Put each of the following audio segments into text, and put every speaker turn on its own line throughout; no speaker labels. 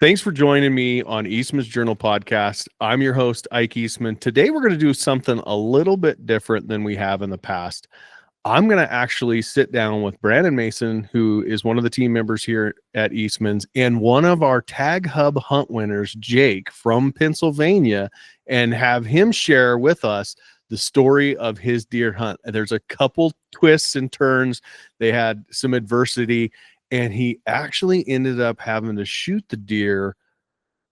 Thanks for joining me on Eastmans Journal Podcast. I'm your host, Ike Eastman. Today, we're going to do something a little bit different than we have in the past. I'm going to actually sit down with Brandon Mason, who is one of the team members here at Eastman's, and one of our Tag Hub hunt winners, Jake from Pennsylvania, and have him share with us the story of his deer hunt. There's a couple twists and turns. They had some adversity, and he actually ended up having to shoot the deer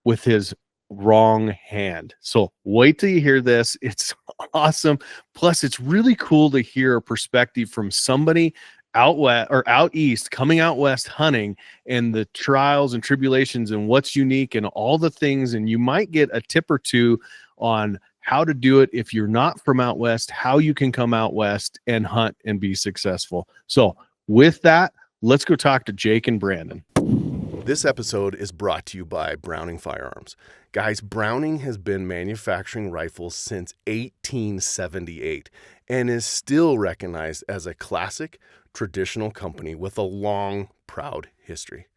with his wrong hand. So wait till you hear this. It's awesome. Plus, it's really cool to hear a perspective from somebody out west or out east, coming out west hunting, and the trials and tribulations and what's unique and all the things. And you might get a tip or two on how to do it if you're not from out west, how you can come out west and hunt and be successful. So with that, let's go talk to Jake and Brandon.
This episode is brought to you by Browning Firearms. Guys, Browning has been manufacturing rifles since 1878 and is still recognized as a classic, traditional company with a long, proud history.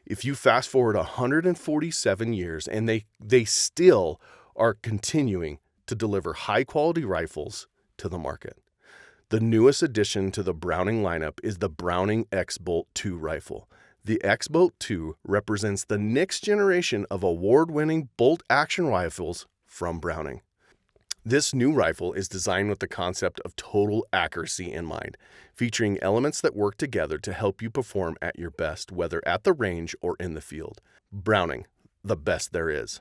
If you fast forward 147 years and they still are continuing to deliver high-quality rifles to the market. The newest addition to the Browning lineup is the Browning X-Bolt 2 rifle. The X-Bolt 2 represents the next generation of award-winning bolt-action rifles from Browning. This new rifle is designed with the concept of total accuracy in mind, featuring elements that work together to help you perform at your best, whether at the range or in the field. Browning, the best there is.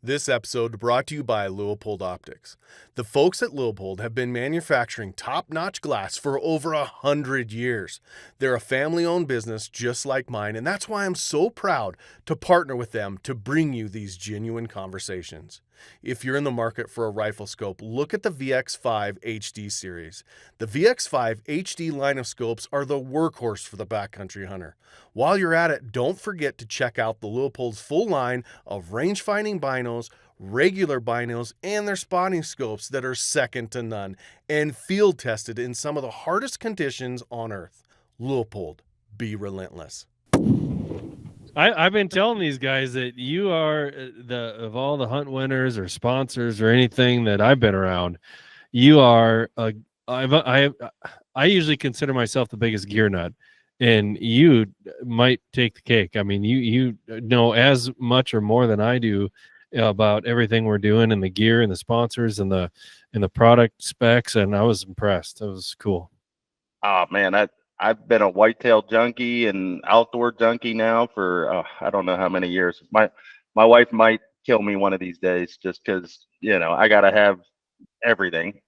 This episode brought to you by Leupold Optics. The folks at Leupold have been manufacturing top-notch glass for over 100 years. They're a family-owned business just like mine, and that's why I'm so proud to partner with them to bring you these genuine conversations. If you're in the market for a rifle scope, look at the VX5 HD series. The VX5 HD line of scopes are the workhorse for the backcountry hunter. While you're at it, don't forget to check out the Leupold's full line of range-finding binos, regular binos, and their spotting scopes that are second to none and field-tested in some of the hardest conditions on earth. Leupold, be relentless.
I've been telling these guys that you are of all the hunt winners or sponsors or anything that I've been around, you are I usually consider myself the biggest gear nut, and you might take the cake. I mean, you know as much or more than I do about everything we're doing and the gear and the sponsors and the product specs, and I was impressed. It was cool.
Oh man, I've been a whitetail junkie and outdoor junkie now for I don't know how many years. My wife might kill me one of these days just because I gotta have everything.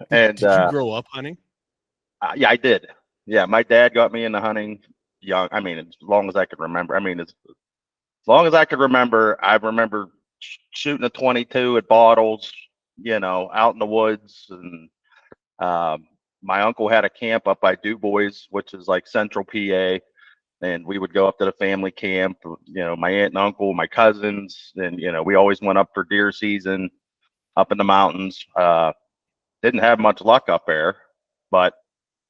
And
did you grow up hunting?
Yeah, I did. Yeah, my dad got me into hunting young. I mean, as long as I could remember. I mean, as long as I could remember, I remember shooting a 22 at Bottles, out in the woods, and my uncle had a camp up by DuBois, which is like central PA, and we would go up to the family camp, my aunt and uncle, my cousins, and, we always went up for deer season up in the mountains. Didn't have much luck up there, but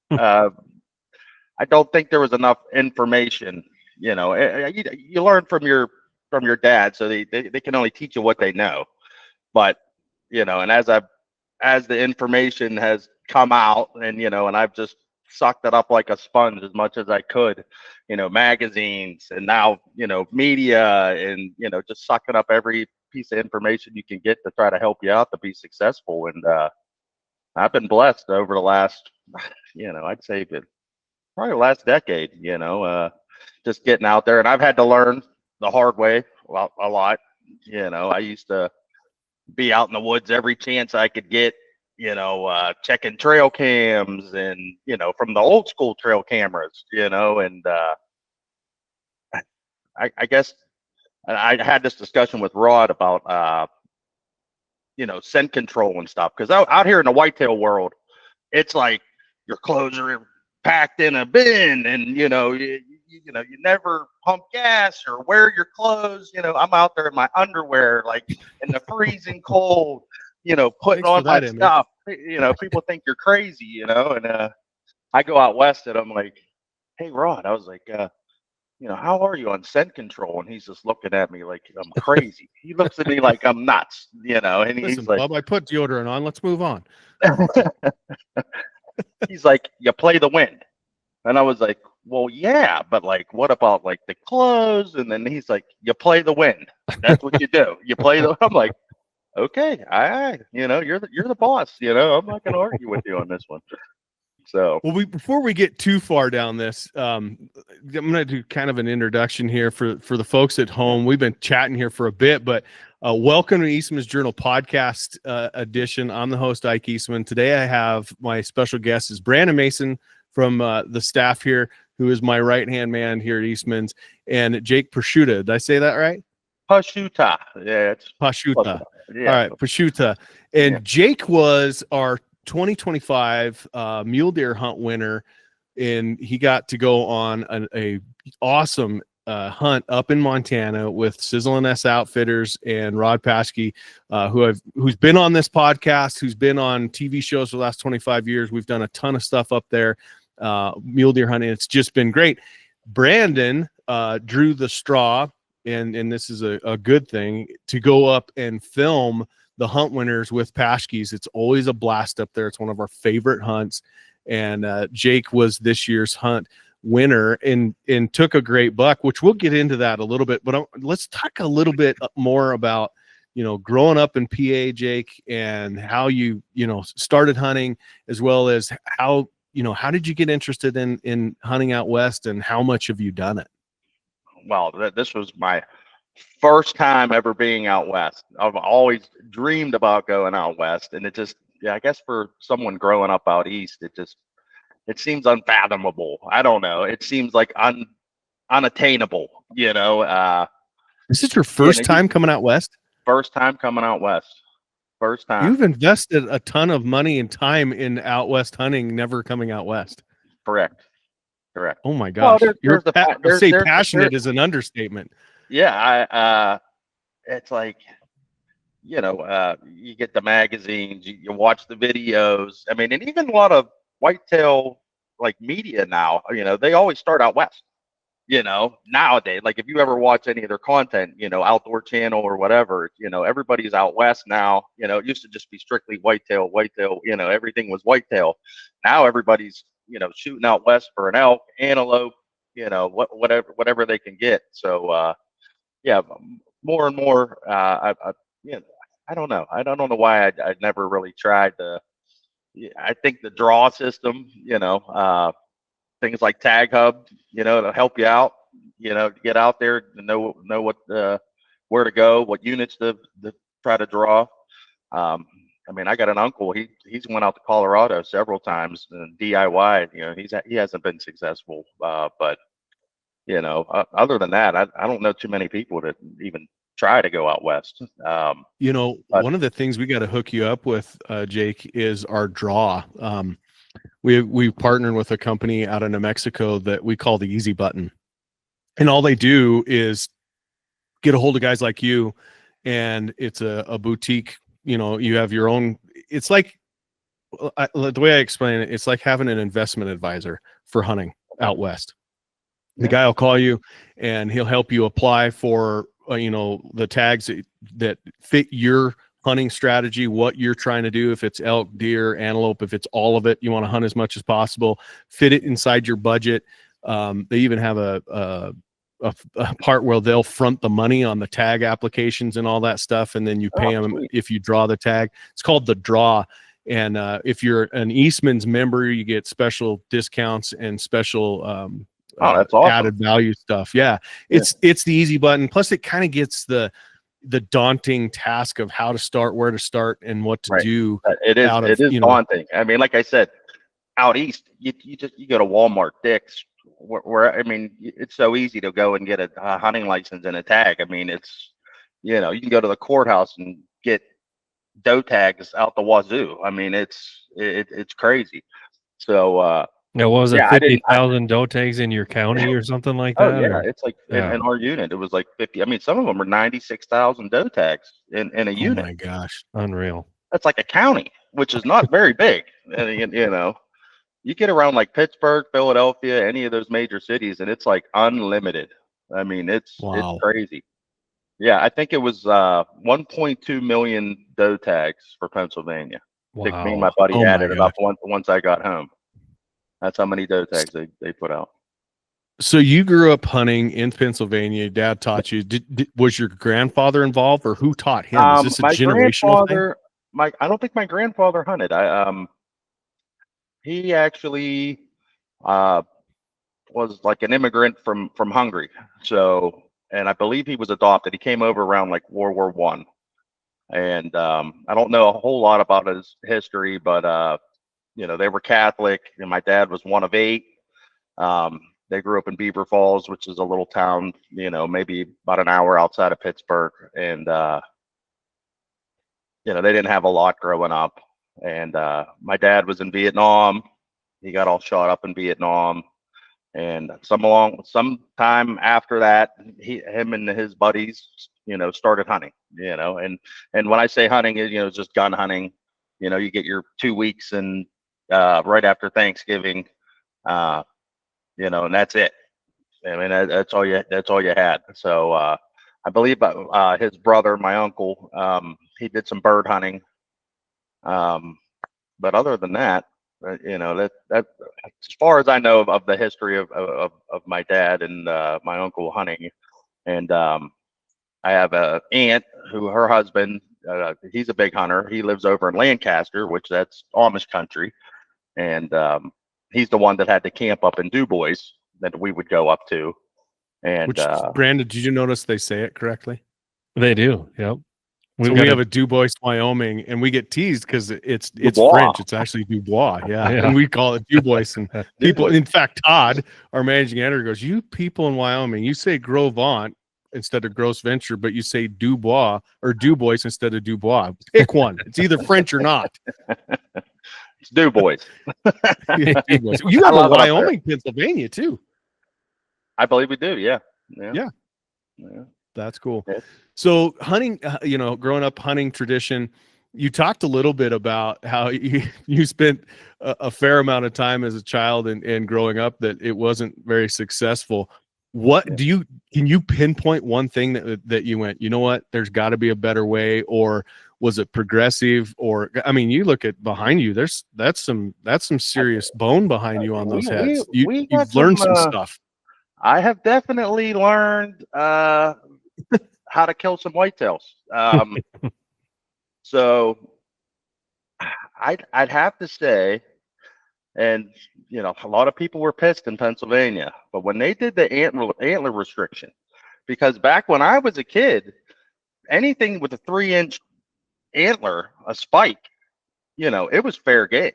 I don't think there was enough information, you learn from your dad, so they can only teach you what they know. But, and as the information has come out and I've just sucked it up like a sponge as much as I could, magazines and now media and just sucking up every piece of information you can get to try to help you out to be successful. And I've been blessed over the last I'd say probably the last decade, just getting out there, and I've had to learn the hard way a lot. I used to be out in the woods every chance I could get, checking trail cams and, from the old school trail cameras, and I guess I had this discussion with Rod about, scent control and stuff. Cause out here in the whitetail world, it's like your clothes are packed in a bin and, you never pump gas or wear your clothes. I'm out there in my underwear, like in the freezing cold, putting on my stuff. People think you're crazy, and I go out west and I'm like, hey, Rod, I was like, how are you on scent control? And he's just looking at me like I'm crazy. He looks at me like I'm nuts, and
Listen,
he's like,
Bub, I put deodorant on. Let's move on.
he's like, you play the wind. And I was like, well, yeah, but like, what about like the clothes? And then he's like, you play the wind. That's what you do. You play the. I'm like, okay, you're the boss. I'm not going to argue with you on this one. So,
well, before we get too far down this, I'm going to do kind of an introduction here for the folks at home. We've been chatting here for a bit, but welcome to Eastmans Journal Podcast edition. I'm the host, Ike Eastman. Today, I have my special guest is Brandon Mason from the staff here, who is my right-hand man here at Eastman's, and Jake Pashuta. Did I say that right?
Pashuta. Yeah, it's
Pashuta.
Yeah.
All right, Pashuta. And Jake was our 2025 mule deer hunt winner, and he got to go on a awesome hunt up in Montana with Sizzle and S Outfitters and Rod Paschke, who's been on this podcast, who's been on TV shows for the last 25 years. We've done a ton of stuff up there, mule deer hunting. It's just been great. Brandon drew the straw, and this is a good thing, to go up and film the hunt winners with Paschke's. It's always a blast up there. It's one of our favorite hunts. And Jake was this year's hunt winner and took a great buck, which we'll get into that a little bit. But let's talk a little bit more about, growing up in PA, Jake, and how you started hunting, as well as how did you get interested in hunting out west, and how much have you done it?
Well, this was my first time ever being out west. I've always dreamed about going out west, and it just, I guess for someone growing up out east, it seems unfathomable. I don't know. It seems like unattainable.
This is your first time coming out west?
First time coming out west. First time.
You've invested a ton of money and time in out west hunting, never coming out west.
Correct.
Oh my gosh.
Well,
passionate is an understatement.
Yeah, it's like, you get the magazines, you watch the videos. I mean, and even a lot of whitetail like media now, they always start out west. Nowadays, like if you ever watch any of their content, Outdoor Channel or whatever, everybody's out west now. It used to just be strictly whitetail, everything was whitetail. Now everybody's, shooting out west for an elk, antelope, whatever they can get. So, yeah, more and more. I don't know. I don't know why I never really tried I think the draw system, things like Tag Hub, to help you out, to get out there to know what where to go, what units to try to draw. I mean, I got an uncle. He's went out to Colorado several times and DIY. He hasn't been successful, but. Other than that, I don't know too many people that even try to go out west.
One of the things we got to hook you up with, Jake, is our draw. We've partnered with a company out of New Mexico that we call the Easy Button, and all they do is get a hold of guys like you, and it's a boutique. You have your own. It's like the way I explain it, it's like having an investment advisor for hunting out west. The guy will call you and he'll help you apply for, the tags that fit your hunting strategy, what you're trying to do. If it's elk, deer, antelope, if it's all of it, you want to hunt as much as possible, fit it inside your budget. They even have a part where they'll front the money on the tag applications and all that stuff. And then you pay them if you draw the tag. It's called the draw. And if you're an Eastman's member, you get special discounts and special,
that's awesome.
Added value stuff. Yeah. It's the Easy Button. Plus it kind of gets the daunting task of how to start, where to start, and what to do.
It is daunting. I mean, like I said, out east, you go to Walmart, Dick's, where I mean, it's so easy to go and get a hunting license and a tag. I mean, it's, you can go to the courthouse and get doe tags out the wazoo. I mean, it's crazy. So,
was it 50,000 doe tags in your county or something like that?
Oh, yeah. It's like in our unit, it was like 50. I mean, some of them are 96,000 doe tags in a unit.
Oh my gosh.
Unreal.
That's like a county, which is not very big. And, you get around like Pittsburgh, Philadelphia, any of those major cities, and it's like unlimited. I mean, it's
Wow.
crazy. Yeah, I think it was 1.2 million doe tags for Pennsylvania. I think me and my
Wow.
buddy
Oh my
added it up
gosh.
once I got home. That's how many doe tags they put out.
So you grew up hunting in Pennsylvania. Dad taught you. Was your grandfather involved, or who taught him? Is this a
My
generational thing?
grandfather, I don't think my grandfather hunted. He actually uh was like an immigrant from Hungary. So, and I believe he was adopted. He came over around like World War One. And I don't know a whole lot about his history, but they were Catholic, and my dad was one of 8. They grew up in Beaver Falls, which is a little town, maybe about an hour outside of Pittsburgh, and they didn't have a lot growing up. And my dad was in Vietnam. He got all shot up in Vietnam, and sometime after that, him and his buddies, started hunting. And when I say hunting, it's just gun hunting. You get your 2 weeks and right after Thanksgiving, and that's it. I mean, that's all you had. So I believe his brother, my uncle, he did some bird hunting. But other than that, that as far as I know of the history of my dad and my uncle hunting. And I have a aunt who her husband, he's a big hunter. He lives over in Lancaster, which that's Amish country. And he's the one that had the camp up in DuBois that we would go up to. And
Which, Brandon, did you notice they say it correctly?
They do. Yep.
So we have a DuBois, Wyoming, and we get teased because it's
Dubois.
French. It's actually Dubois, yeah.
Yeah.
And we call it DuBois. And people, in fact, Todd, our managing editor, goes, "You people in Wyoming, you say Gros Ventre instead of Gross Venture, but you say Dubois or DuBois instead of Dubois. Pick one. It's either French or not."
It's DuBois.
DuBois. You have a Wyoming, Pennsylvania too.
I believe we do. Yeah.
That's cool.
Yeah.
So hunting, growing up hunting tradition, you talked a little bit about how you spent a fair amount of time as a child and growing up that it wasn't very successful. Can you pinpoint one thing that you went, you know what, there's got to be a better way, or was it progressive? Or, I mean, you look at behind you, that's some serious bone behind you on those heads. You've learned some stuff.
I have definitely learned how to kill some whitetails. So I'd have to say, and a lot of people were pissed in Pennsylvania, but when they did the antler restriction, because back when I was a kid, anything with a 3-inch antler, a spike, it was fair game.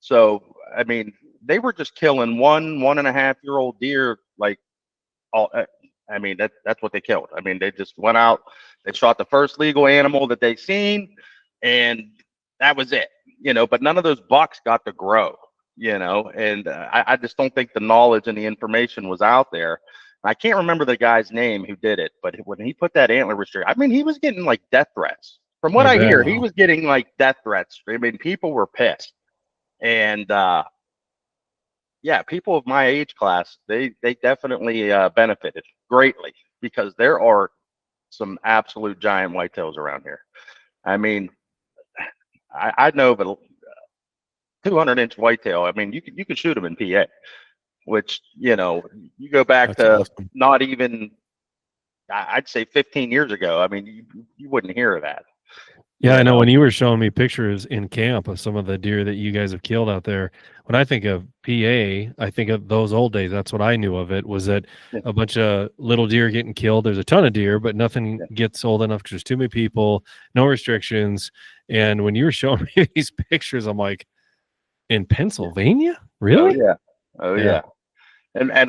So I mean, they were just killing 1.5-year-old deer like all. I mean, that's what they killed. I mean, they just went out, they shot the first legal animal that they seen, and that was it. But none of those bucks got to grow. And I just don't think the knowledge and the information was out there. I can't remember the guy's name who did it, but when he put that antler restriction, I mean, he was getting like death threats. From what I hear, he was getting like death threats. I mean, people were pissed. And yeah, people of my age class, they definitely benefited greatly, because there are some absolute giant whitetails around here. I mean, I know of a 200-inch whitetail. I mean, you could shoot them in PA, which you go back
That's
to
awesome.
not even, I'd say 15 years ago. I mean, you wouldn't hear of that.
Yeah, I know. When you were showing me pictures in camp of some of the deer that you guys have killed out there, when I think of PA, I think of those old days. That's what I knew of it, was that a bunch of little deer getting killed. There's a ton of deer, but nothing gets old enough because there's too many people, no restrictions. And when you were showing me these pictures, I'm like, in Pennsylvania? Really?
Oh yeah. And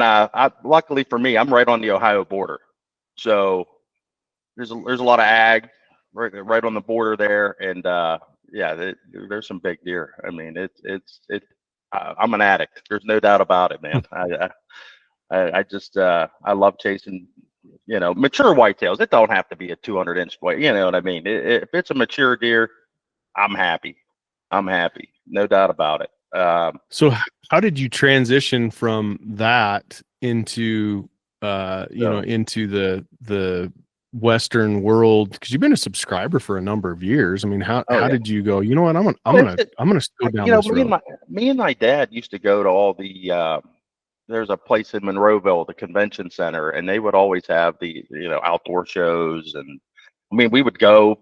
luckily for me, I'm right on the Ohio border. So there's a lot of ag right on the border there, and there's some big deer. I mean, I'm an addict. There's no doubt about it, man. I just I love chasing, mature whitetails. It don't have to be a 200-inch white. You know what I mean? If it's a mature deer, I'm happy. No doubt about it.
So how did you transition from that into into the Western world? Because you've been a subscriber for a number of years. I mean, how did you go, you know what, I'm gonna go down this road?
Me and my dad used to go to all the there's a place in Monroeville, the convention center, and they would always have the outdoor shows. And I mean, we would go,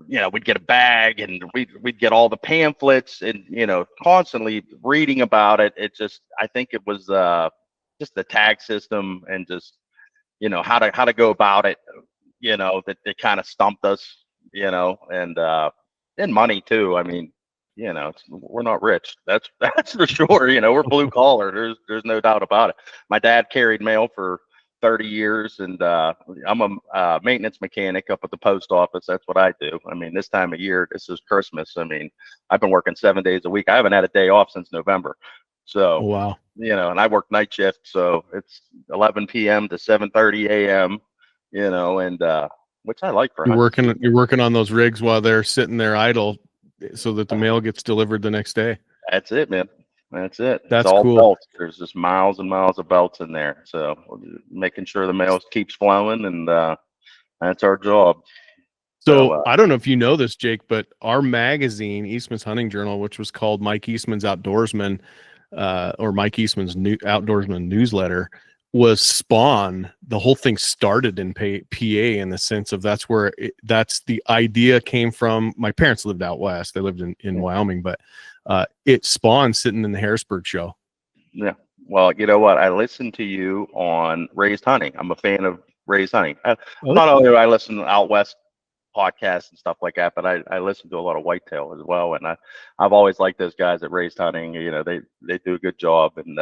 we'd get a bag and we'd get all the pamphlets and constantly reading about it. I think it was just the tag system and just how to go about it, that they kind of stumped us, and money too. I mean, we're not rich. That's for sure. We're blue collar. There's no doubt about it. My dad carried mail for 30 years, and I'm a maintenance mechanic up at the post office. That's what I do. I mean, this time of year, this is Christmas. I mean, I've been working 7 days a week. I haven't had a day off since November. So,
wow.
And I work night shift, so it's 11 p.m. to 7:30 a.m. And which I like for
you're working on those rigs while they're sitting there idle, so that the mail gets delivered the next day.
That's it, man. That's it.
That's
it's all
cool.
Belts. There's just miles and miles of belts in there. So making sure the mail keeps flowing, and that's our job.
So I don't know if you know this, Jake, but our magazine, Eastman's Hunting Journal, which was called Mike Eastman's Outdoorsman, or Mike Eastman's Outdoorsman newsletter, was spawn. The whole thing started in PA, in the sense of that's the idea came from. My parents lived out west. They lived in Wyoming, but it spawned sitting in the Harrisburg show.
Yeah. Well, you know what? I listened to you on Raised Hunting. I'm a fan of Raised Hunting. Not only do I listen to Out West podcasts and stuff like that, but I listen to a lot of whitetail as well. And I've always liked those guys at Raised Hunting. They do a good job. And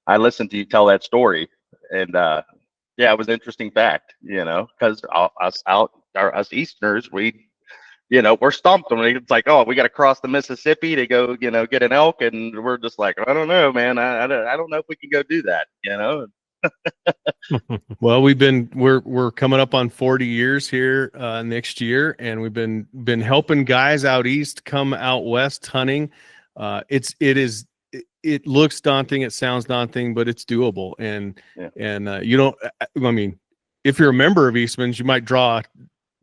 I listened to you tell that story, and it was an interesting fact, because us Easterners, we're stumped when it's like, oh, we got to cross the Mississippi to go, get an elk, and we're just like, I don't know, man, I don't know if we can go do that,
Well, we're coming up on 40 years here next year, and we've been helping guys out east come out west hunting. It looks daunting, it sounds daunting, but it's doable. And I mean, if you're a member of Eastman's, you might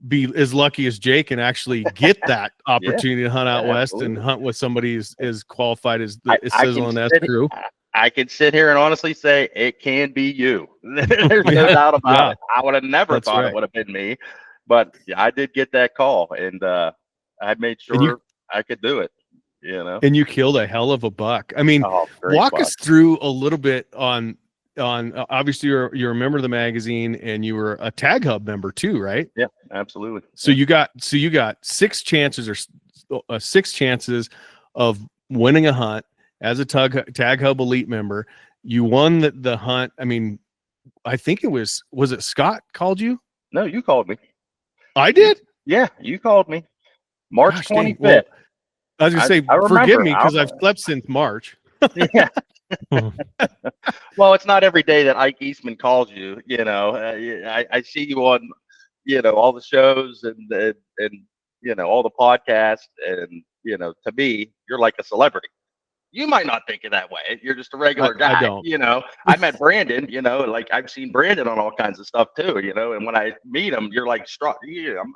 be as lucky as Jake and actually get that opportunity to hunt out west and hunt with somebody as qualified as the Sizzle and S crew.
I can sit here and honestly say it can be you. There's no doubt about it. I would have never thought it would have been me, but I did get that call, and I made sure I could do it.
And you killed a hell of a buck. I mean, walk us through a little bit on obviously you're a member of the magazine, and you were a Tag Hub member too, right?
Yeah, absolutely.
So you got 6 chances or 6 chances of winning a hunt as a Tag Hub Elite member. You won the hunt. I mean, I think it was it Scott called you?
No, you called me.
I did?
Yeah, you called me. March 25th.
Well, I was gonna say, forgive me, because I've slept since March.
Yeah. Well, it's not every day that Ike Eastman calls you. I see you on, all the shows and all the podcasts, and to me, you're like a celebrity. You might not think it that way. You're just a regular guy.
I don't.
I met Brandon. Like I've seen Brandon on all kinds of stuff too. And when I meet him, you're like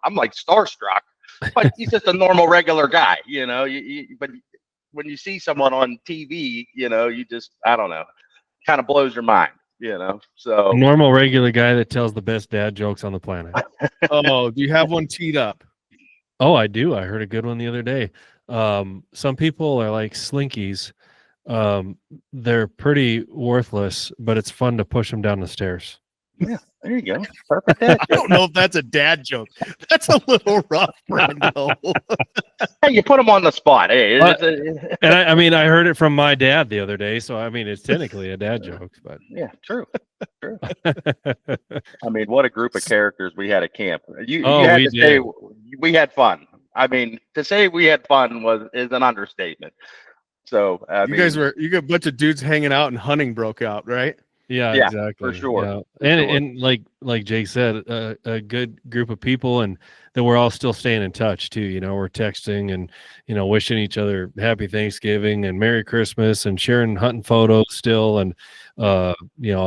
I'm like starstruck. But he's just a normal, regular guy, but when you see someone on TV, you just, I don't know, kind of blows your mind, so.
A normal, regular guy that tells the best dad jokes on the planet.
Oh, do you have one teed up?
Oh, I do. I heard a good one the other day. Some people are like slinkies. They're pretty worthless, but it's fun to push them down the stairs.
Yeah, there you go. Perfect dad joke.
I don't know if that's a dad joke. That's a little rough, Brando.
Hey, you put them on the spot. Hey,
and I mean, I heard it from my dad the other day, so I mean, it's technically a dad joke, but
yeah, true. I mean, what a group of characters we had at camp. You had to say we had fun. I mean, to say we had fun is an understatement. So
you got a bunch of dudes hanging out and hunting broke out, right?
Yeah,
Yeah,
exactly.
for sure.
Yeah.
For
And
sure.
like Jake said, a good group of people, and then we're all still staying in touch too. We're texting and wishing each other happy Thanksgiving and Merry Christmas and sharing hunting photos still, and all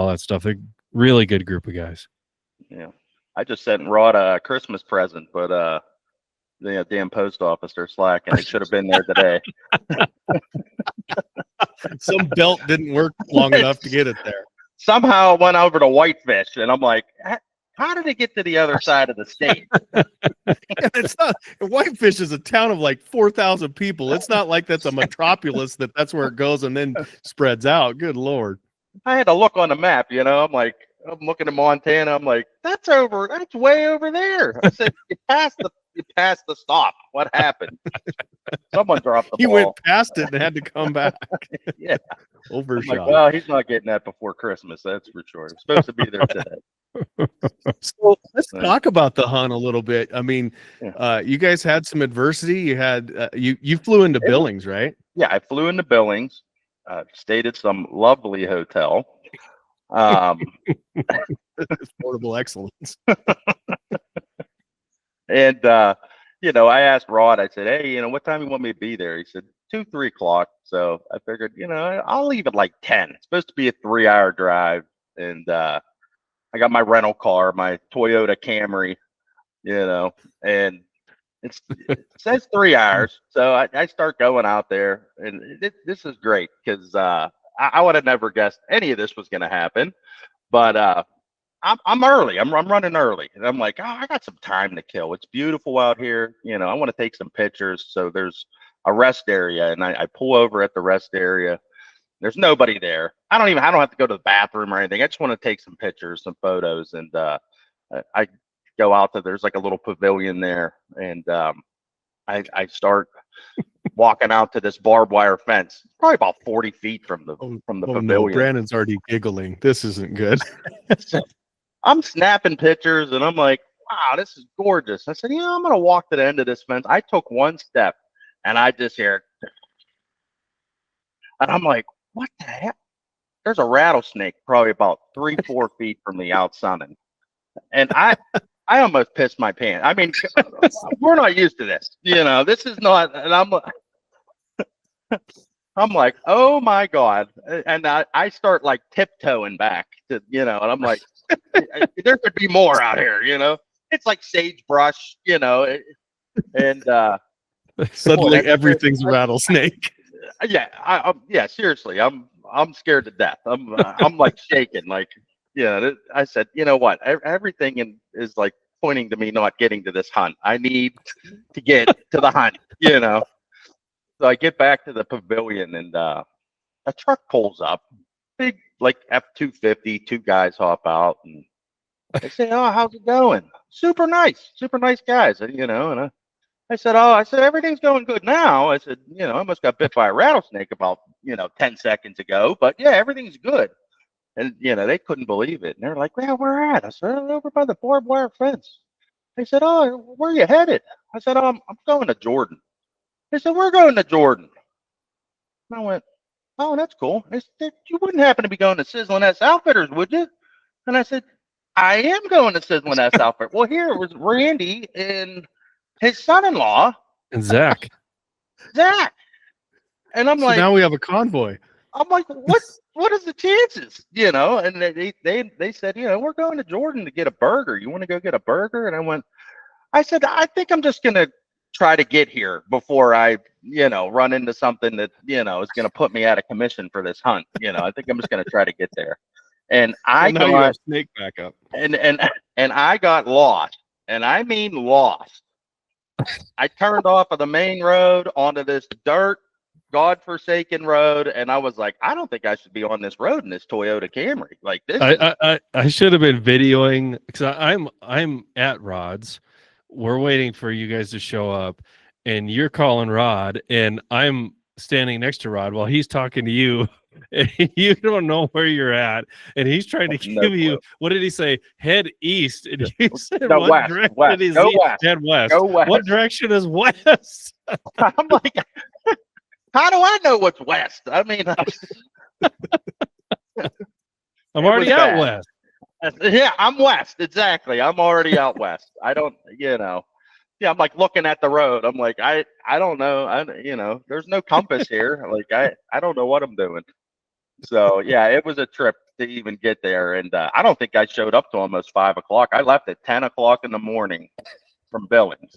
that stuff. They're really good group of guys.
Yeah. I just sent Rod a Christmas present, but the damn post office, they're slacking. It should have been there today.
Some belt didn't work long enough to get it there.
Somehow it went over to Whitefish, and I'm like, how did it get to the other side of the state?
And it's not. Whitefish is a town of like 4,000 people. It's not like that's a metropolis that's where it goes and then spreads out. Good Lord.
I had to look on the map, I'm like, I'm looking at Montana. I'm like, that's way over there. I said, you passed the stop. What happened? Someone dropped the
He
ball.
went past it and had to come back.
Yeah.
Overshot.
Like, well, he's not getting that before Christmas. That's for sure. It's supposed to be there today.
So let's talk about the hunt a little bit. I mean,
Yeah.
you guys had some adversity. You had you flew into Billings, right?
Yeah, I flew into Billings, stayed at some lovely hotel.
Portable excellence.
And I asked Rod, I said, hey, what time you want me to be there? He said 2, 3 o'clock. So I figured, I'll leave at like 10. It's supposed to be a 3-hour drive. And I got my rental car, my Toyota Camry, and it says 3 hours. So I start going out there, and this is great because I would have never guessed any of this was going to happen. But I'm early. I'm running early, and I'm like, oh, I got some time to kill. It's beautiful out here. I want to take some pictures. So there's a rest area, and I pull over at the rest area. There's nobody there. I don't have to go to the bathroom or anything. I just want to take some pictures, some photos, and I go out there's like a little pavilion there, and I start walking out to this barbed wire fence, probably about 40 feet from the pavilion.
No, Brandon's already giggling. This isn't good.
So I'm snapping pictures, and I'm like, wow, this is gorgeous. I said, I'm going to walk to the end of this fence. I took one step, and I just heard, and I'm like, what the heck? There's a rattlesnake probably about 3-4 feet from me out sunning. And I almost pissed my pants. I mean, we're not used to this. This is not, and I'm like, oh my God. And I start like tiptoeing back to, and I'm like, there could be more out here, It's like sagebrush, and
suddenly everything's a rattlesnake.
Yeah, seriously, I'm scared to death. I'm like shaking, like, I said, you know what? Everything is like pointing to me not getting to this hunt. I need to get to the hunt, So I get back to the pavilion, and a truck pulls up, big like F-250. 2 guys hop out, and they say, "Oh, how's it going?" Super nice guys, and I said, everything's going good now. I said, I almost got bit by a rattlesnake about, 10 seconds ago, but yeah, everything's good. And, they couldn't believe it. And they're like, well, where at? I said, over by the barbed wire fence. They said, oh, where are you headed? I said, I'm going to Jordan. They said, we're going to Jordan. And I went, oh, that's cool. They said, you wouldn't happen to be going to Sizzling S Outfitters, would you? And I said, I am going to Sizzling S Outfitters. Well, here was Randy and his son-in-law
And Zach.
And I'm
So
like,
now we have a convoy.
I'm like, what is the chances? And they said, we're going to Jordan to get a burger. You want to go get a burger? And I said, I think I'm just gonna try to get here before I, run into something that, is gonna put me out of commission for this hunt. I think I'm just gonna try to get there. And I
now you have snake backup.
And I got lost. And I mean lost. I turned off of the main road onto this dirt, godforsaken road, and I was like, I don't think I should be on this road in this Toyota Camry. Like this.
I should have been videoing because I'm at Rod's. We're waiting for you guys to show up, and you're calling Rod, and I'm standing next to Rod while he's talking to you. And you don't know where you're at, and he's trying to give you, what did he say? Head east. And you said,
no,
what direction
west.
is
Go
east?
west.
Head west.
Go west.
What direction is west?
I'm like, how do I know what's west? I mean,
I'm
It
already
was
out
bad.
west.
Yeah, I'm west. Exactly. I'm already out west. I don't, yeah, I'm like looking at the road. I'm like, I don't know. There's no compass here. Like, I don't know what I'm doing. So yeah, it was a trip to even get there. And I don't think I showed up to almost 5 o'clock. I left at 10 o'clock in the morning from Billings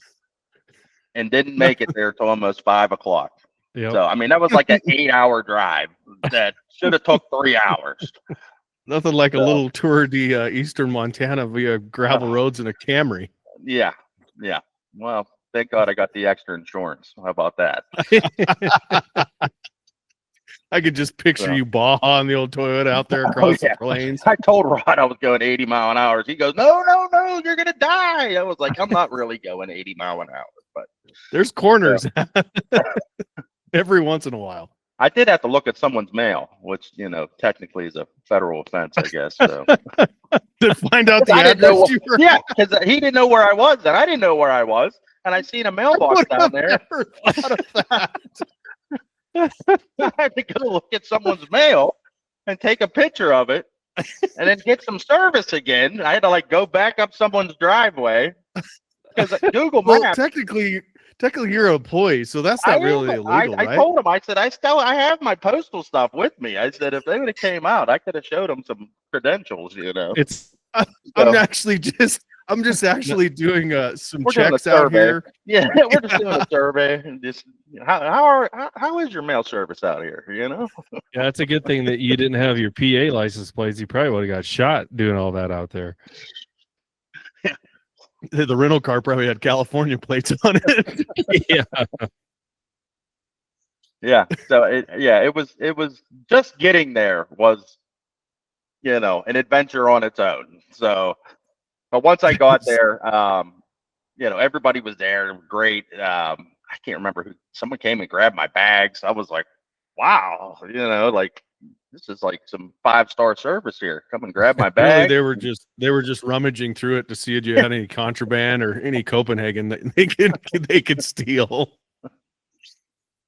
and didn't make it there till almost 5 o'clock.
Yep.
So, I mean, that was like an 8-hour drive that should have took 3 hours.
Nothing like a little tour de eastern Montana via gravel roads in a Camry.
Yeah. Yeah. Well, thank God I got the extra insurance. How about that?
I could just picture you Baja on the old Toyota out there across the plains.
I told Rod I was going 80 mile an hour. He goes, no, you're going to die. I was like, I'm not really going 80 mile an hour, but
there's corners every once in a while.
I did have to look at someone's mail, which, technically is a federal offense, I guess. So
to find out the
I didn't know
address you were.
Yeah, because he didn't know where I was, and I didn't know where I was. And I seen a mailbox down there.
Never thought of that.
I had to go look at someone's mail and take a picture of it and then get some service again. I had to like go back up someone's driveway because Google
Well,
Maps.
technically you're an employee, so that's not really illegal,
I
right?
told him, I said, I have my postal stuff with me. I said, if they would have came out, I could have showed them some credentials,
It's
I'm just actually doing some
We're doing a
checks out
survey.
here.
Yeah, we're just doing a survey and just how is your mail service out here?
Yeah, it's a good thing that you didn't have your PA license plates. You probably would have got shot doing all that out there.
The rental car probably had California plates on it.
Yeah.
Yeah. So it was just getting there was, an adventure on its own. So, but once I got there, everybody was there. Great. I can't remember who. Someone came and grabbed my bags. I was like, wow, like this is like some 5-star service here. Come and grab my bag.
Really, they were just rummaging through it to see if you had any contraband or any Copenhagen that they could steal.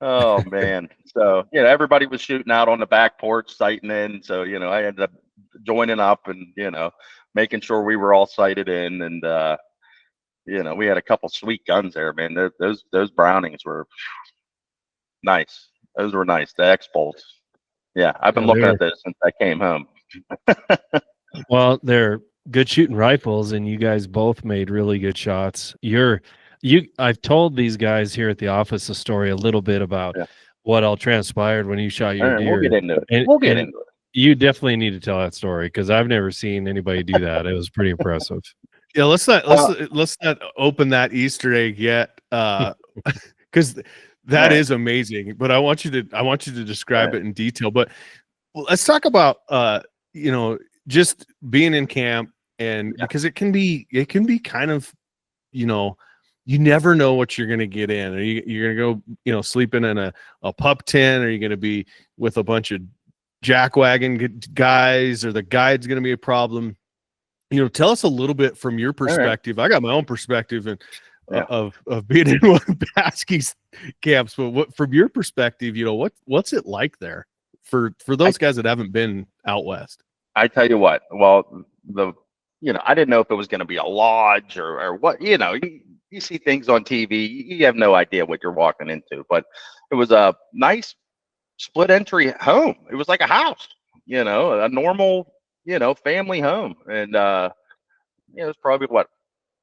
Oh man. So, everybody was shooting out on the back porch, sighting in. So, I ended up joining up and, making sure we were all sighted in. And, we had a couple sweet guns there, man. Those Brownings were nice. Those were nice. The X-Bolts. Yeah. I've been looking at this since I came home.
Well, they're good shooting rifles, and you guys both made really good shots. I've told these guys here at the office a story a little bit about what all transpired when you shot your deer.
We'll get into it.
You definitely need to tell that story because I've never seen anybody do that. It was pretty impressive.
Yeah, let's not open that Easter egg yet, because that is amazing. But I want you to describe it in detail. But let's talk about just being in camp, and because it can be kind of, you never know what you're going to get in. Are you're going to go, sleeping in a pup tent? Are you going to be with a bunch of jackwagon guys? Or the guide's going to be a problem? Tell us a little bit from your perspective. Right. I got my own perspective of being in one of Paskey's camps, but what from your perspective, what's it like there for those guys that haven't been out west?
I tell you what, well, I didn't know if it was going to be a lodge or what. You see things on TV, you have no idea what you're walking into, but it was a nice split entry home. It was like a house, a normal, family home. And, it was probably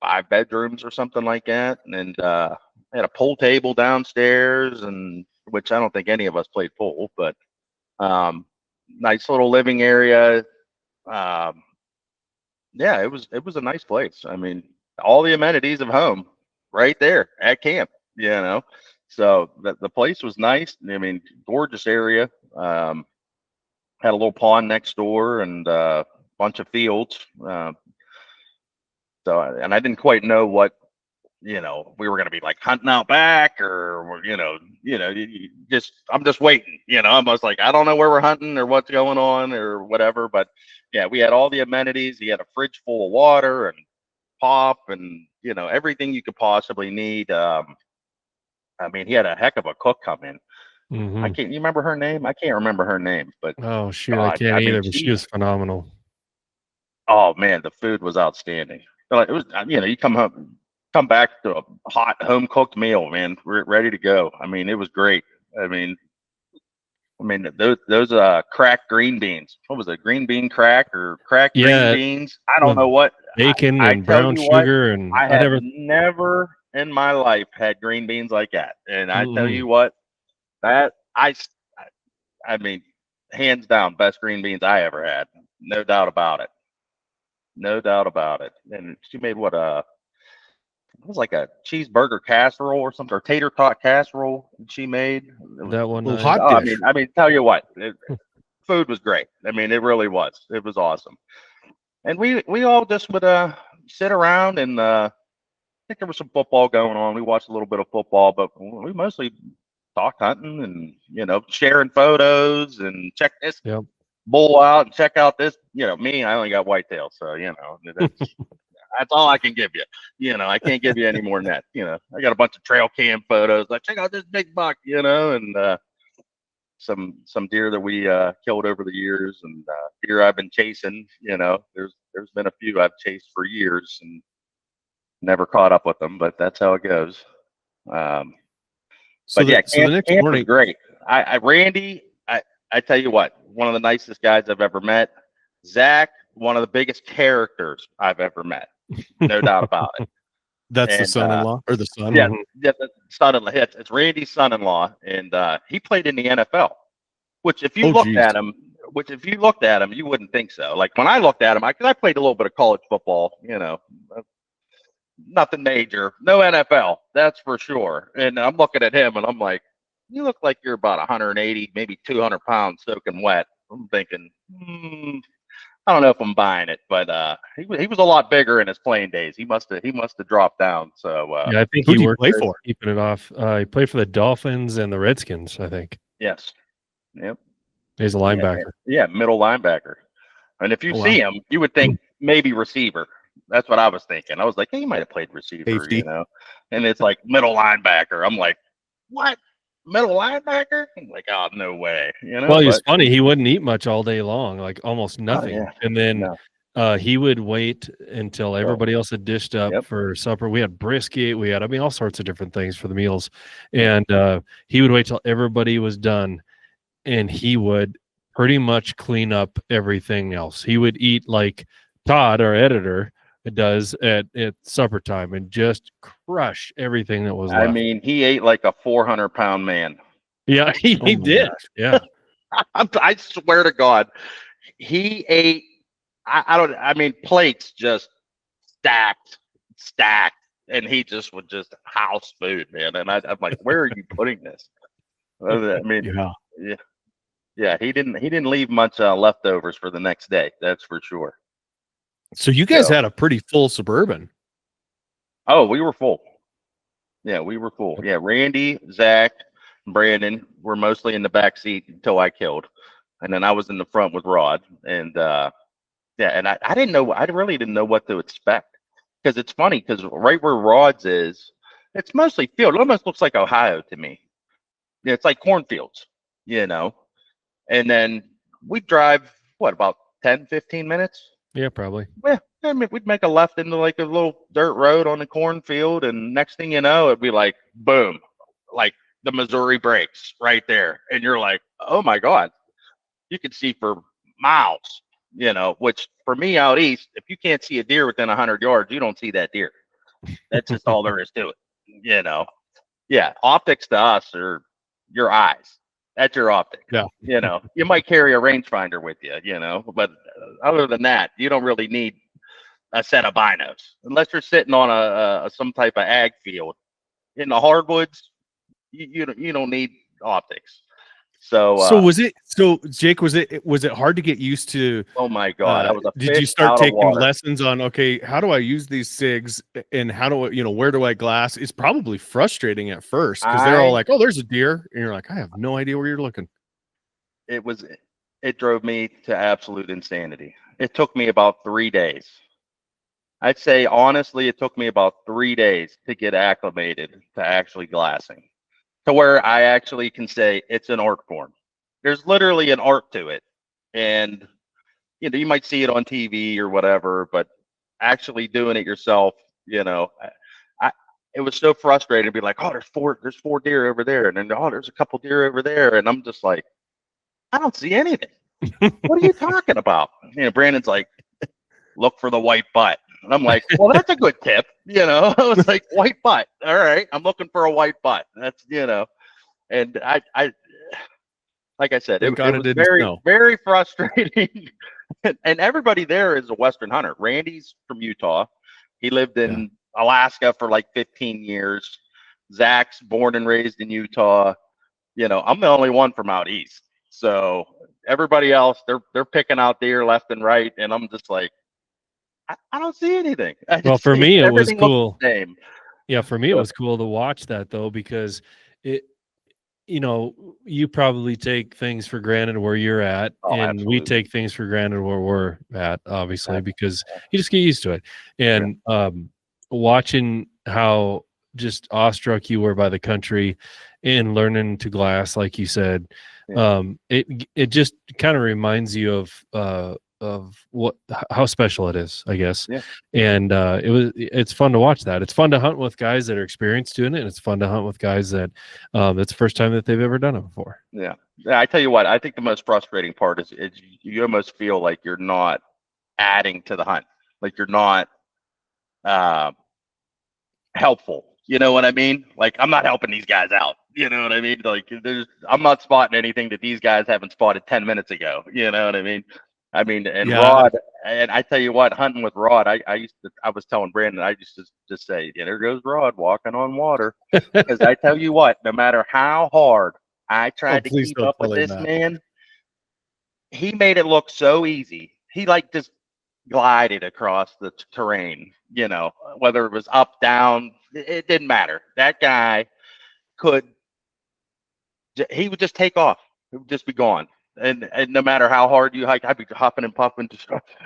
5 bedrooms or something like that. And, I had a pool table downstairs, and which I don't think any of us played pool, but, nice little living area. It was a nice place. I mean, all the amenities of home right there at camp, so the place was nice. I mean, gorgeous area. Had a little pond next door and a bunch of fields. And I didn't quite know what, we were going to be like hunting out back or, I'm just waiting, I was like, I don't know where we're hunting or what's going on or whatever. But yeah, we had all the amenities. He had a fridge full of water and pop and, everything you could possibly need. I mean, he had a heck of a cook come in.
Mm-hmm.
You remember her name? I can't remember her name, but
oh shoot, I can't either. But she was phenomenal.
Oh man, the food was outstanding. Like, it was, you come back to a hot home cooked meal, man. We're ready to go. I mean, it was great. I mean, those cracked green beans. What was it? Green bean crack or cracked green
Yeah,
beans? I don't
with
know what.
bacon
I
and
tell
brown
you what,
sugar, and
I
I
have
never.
never in my life had green beans like that. And I tell
Mm-mm.
you what, that I mean, hands down, best green beans I ever had. No doubt about it. No doubt about it. And she made it was like a cheeseburger casserole or something, or tater tot casserole that she made. It was,
That one
Little
night.
hot
oh,
dish.
I mean, tell you what, food was great. I mean, it really was. It was awesome. And we all just would sit around and I think there was some football going on. We watched a little bit of football, but we mostly talked hunting and sharing photos and check this
Yep.
bull out and check out this. Me, I only got whitetail, so that's all I can give you. I can't give you any more than that. I got a bunch of trail cam photos. Like, check out this big buck, and some deer that we killed over the years, and deer I've been chasing. There's been a few I've chased for years and never caught up with them, but that's how it goes. Um,
So
but yeah,
the next
camp was
morning,
great. Randy, I tell you what, one of the nicest guys I've ever met. Zach, one of the biggest characters I've ever met, no doubt about it.
that's the
And
son-in-law or the son.
yeah, the son-in-law. It's Randy's son-in-law, and he played in the NFL. Which, if you
Oh,
looked
geez.
at him, you wouldn't think so. Like when I looked at him, because I played a little bit of college football, nothing major, no NFL, that's for sure. And I'm looking at him, and I'm like, you look like you're about 180, maybe 200 pounds soaking wet. I'm thinking, I don't know if I'm buying it, but he was a lot bigger in his playing days. He must have dropped down. So
Yeah, I think
Who'd
he
he
worked
play
there
for?
keeping it off. He played for the Dolphins and the Redskins, I think.
yes, yep,
He's a linebacker.
yeah, middle linebacker. And if you
Oh,
see
wow.
him, you would think maybe receiver. That's what I was thinking. I was like, hey, he might have played receiver,
Safety.
And it's like middle linebacker. I'm like, what? Middle linebacker? I'm like, oh, no way.
Well, he was
But
funny. He wouldn't eat much all day long, like almost nothing.
yeah.
And then
No.
he would wait until everybody else had dished up
Yep.
for supper. We had brisket. We had, all sorts of different things for the meals. And he would wait till everybody was done, and he would pretty much clean up everything else. He would eat like Todd, our editor, does at supper time, and just crush everything that was left.
I mean, he ate like a 400-pound man.
Yeah, he
Oh my
did.
gosh.
Yeah.
I swear to God, he ate. I mean, plates just stacked, and he just would just house food, man. And I'm like, where are you putting this? I mean, yeah. He didn't leave much leftovers for the next day. That's for sure.
So you guys had a pretty full Suburban.
Oh, we were full. Yeah, we were full. Yeah, Randy, Zach, Brandon were mostly in the back seat until I killed, and then I was in the front with Rod. And and I didn't know. I really didn't know what to expect, because it's funny, because right where Rod's is, it's mostly field. It almost looks like Ohio to me. Yeah, it's like cornfields, And then we drive about 10, 15 minutes.
Yeah, probably.
Yeah, I mean, we'd make a left into like a little dirt road on the cornfield, and next thing you know, it'd be like boom, like the Missouri breaks right there, and you're like, oh my God, you can see for miles, Which for me out east, if you can't see a deer within 100 yards, you don't see that deer. That's just all there is to it, Yeah, optics to us are your eyes. That's your optic.
Yeah.
You might carry a rangefinder with you, but other than that, you don't really need a set of binos unless you're sitting on a some type of ag field. In the hardwoods, you don't need optics. So
was it Jake, was it hard to get used to?
Oh my God, I was a
did
fish
you start
out of
taking
water.
lessons on, okay, how do I use these SIGs, and how do I, where do I glass? It's probably frustrating at first, because they're all like, oh, there's a deer, and you're like, I have no idea where you're looking.
It drove me to absolute insanity. It took me about 3 days. I'd say honestly, it took me about 3 days to get acclimated to actually glassing, to where I actually can say it's an art form. There's literally an art to it. And you know, you might see it on TV or whatever, but actually doing it yourself, you know, it was so frustrating to be like, oh, there's four deer over there, and then oh, there's a couple deer over there, and I'm just like, I don't see anything. What are you talking about? You know, Brandon's like, look for the white butt. And I'm like, well, that's a good tip. You know, I was like, white butt. All right. I'm looking for a white butt. That's, you know, and I like I said, it was very, very frustrating. And everybody there is a Western hunter. Randy's from Utah. He lived in Alaska for like 15 years. Zach's born and raised in Utah. You know, I'm the only one from out east. So everybody else, they're picking out deer left and right. And I'm just like, I don't see anything.
Well, for me, it was cool.
Yeah,
for me, it was cool to watch that though, because you know, you probably take things for granted where you're at, and
absolutely.
we take things for granted where we're at, obviously, because you just get used to it. And watching how just awestruck you were by the country and learning to glass, like you said, it just kind of reminds you of how special it is, I guess. And it's fun to watch that. It's fun to hunt with guys that are experienced doing it, and it's fun to hunt with guys that it's the first time that they've ever done it before.
Yeah, I tell you what, I think the most frustrating part is you almost feel like you're not adding to the hunt, like you're not helpful. You know what I mean? Like, I'm not helping these guys out. You know what I mean? Like, I'm not spotting anything that these guys haven't spotted 10 minutes ago. You know what I mean? And Rod, and I tell you what, hunting with Rod, I was telling Brandon, I used to just say, yeah, there goes Rod walking on water. Because I tell you what, no matter how hard I tried to keep up with this man, he made it look so easy. He like just glided across the terrain, you know, whether it was up, down, it didn't matter. That guy he would just take off. He would just be gone. And no matter how hard you hike, I'd be huffing and puffing.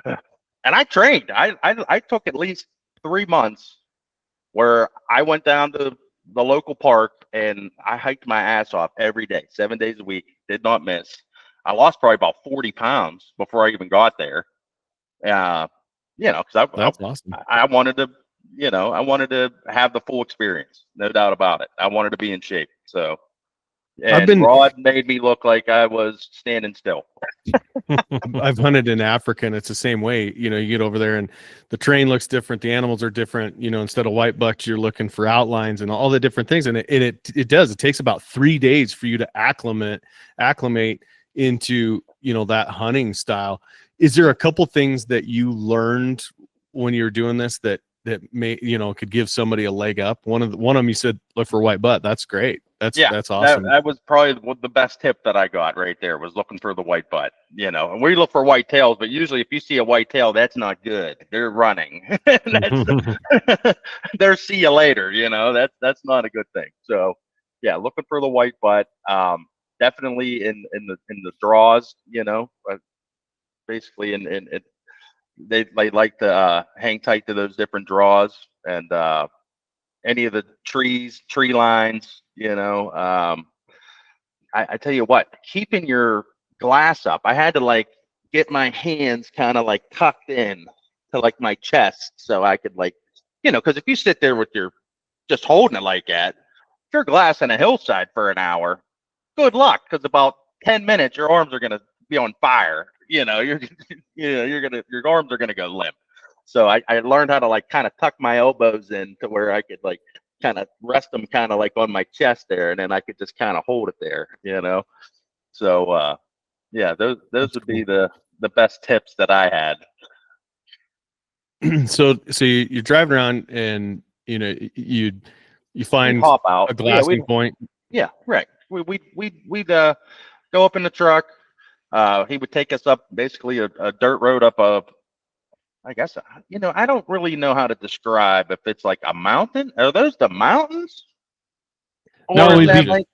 And I trained. I took at least 3 months where I went down to the local park and I hiked my ass off every day, 7 days a week, did not miss. I lost probably about 40 pounds before I even got there. You know, because
that's awesome.
I wanted to, you know, I wanted to have the full experience, no doubt about it. I wanted to be in shape. So, and Rod made me look like I was standing still.
I've hunted in Africa, and it's the same way. You know, you get over there and the terrain looks different. The animals are different. You know, instead of white bucks, you're looking for outlines and all the different things. And it does. It takes about 3 days for you to acclimate into, you know, that hunting style. Is there a couple things that you learned when you were doing this that may, you know, could give somebody a leg up? One of them, you said, look for white butt. That's great. That's awesome.
That was probably the best tip that I got right there, was looking for the white butt, you know. And we look for white tails, but usually if you see a white tail, that's not good. They're running. They're see you later, you know. That's not a good thing. So yeah, looking for the white butt. Definitely in the draws, you know. Basically they like to hang tight to those different draws, and any of the tree lines, you know. I tell you what, keeping your glass up, I had to like get my hands kind of like tucked in to like my chest, so I could, like, you know, because if you sit there with your just holding it like that, if you're glassing a hillside for an hour, good luck, because about 10 minutes your arms are gonna be on fire. You know, your arms are gonna go limp. So I learned how to like kind of tuck my elbows in to where I could like kind of rest them kind of like on my chest there, and then I could just kind of hold it there, you know. So yeah, those would be the best tips that I had.
So you're driving around, and you know, you find
hop out
a glassing point.
Yeah, right. We'd go up in the truck. He would take us up basically a dirt road up I guess, you know, I don't really know how to describe if it's like a mountain. Are those the mountains?
Or no, we'd be like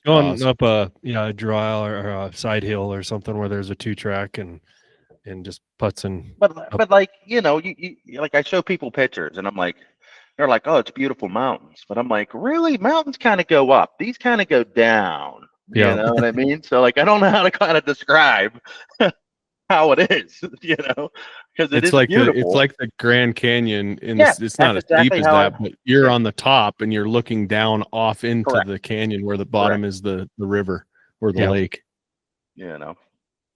going up a draw or a side hill or something where there's a 2-track and just putzing.
But like, you know, you like, I show people pictures and I'm like, they're like, oh, it's beautiful mountains. But I'm like, really? Mountains kind of go up. These kind of go down. Yeah. You know what I mean? So like, I don't know how to kind of describe. how it is, because
It's
is
like
beautiful.
the Grand Canyon in
Yeah,
this. It's not
that's
as deep
exactly
as
how
that, but you're
yeah,
on the top and you're looking down off into
correct,
the canyon where the
correct.
bottom is the river or the
Yeah.
lake.
You know,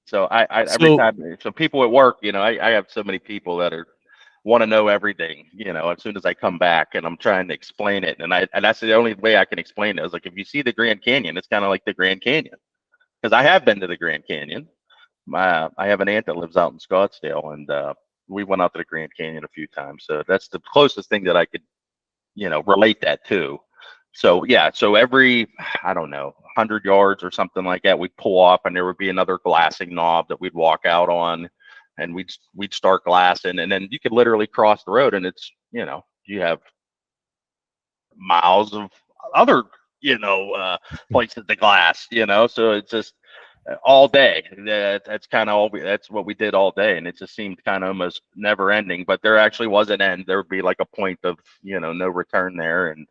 so I every
So
time, so people at work, I have so many people that want to know everything, as soon as I come back and I'm trying to explain it. And that's the only way I can explain it is like, if you see the Grand Canyon, it's kind of like the Grand Canyon. Because I have been to the Grand Canyon. I have an aunt that lives out in Scottsdale, and we went out to the Grand Canyon a few times. So that's the closest thing that I could, relate that to. So yeah, so every, I don't know, 100 yards or something like that, we'd pull off, and there would be another glassing knob that we'd walk out on, and we'd start glassing, and then you could literally cross the road, and it's, you have miles of other, places to glass, so it's just all day. That's kind of that's what we did all day, and it just seemed kind of almost never ending. But there actually was an end. There would be like a point of, no return there, and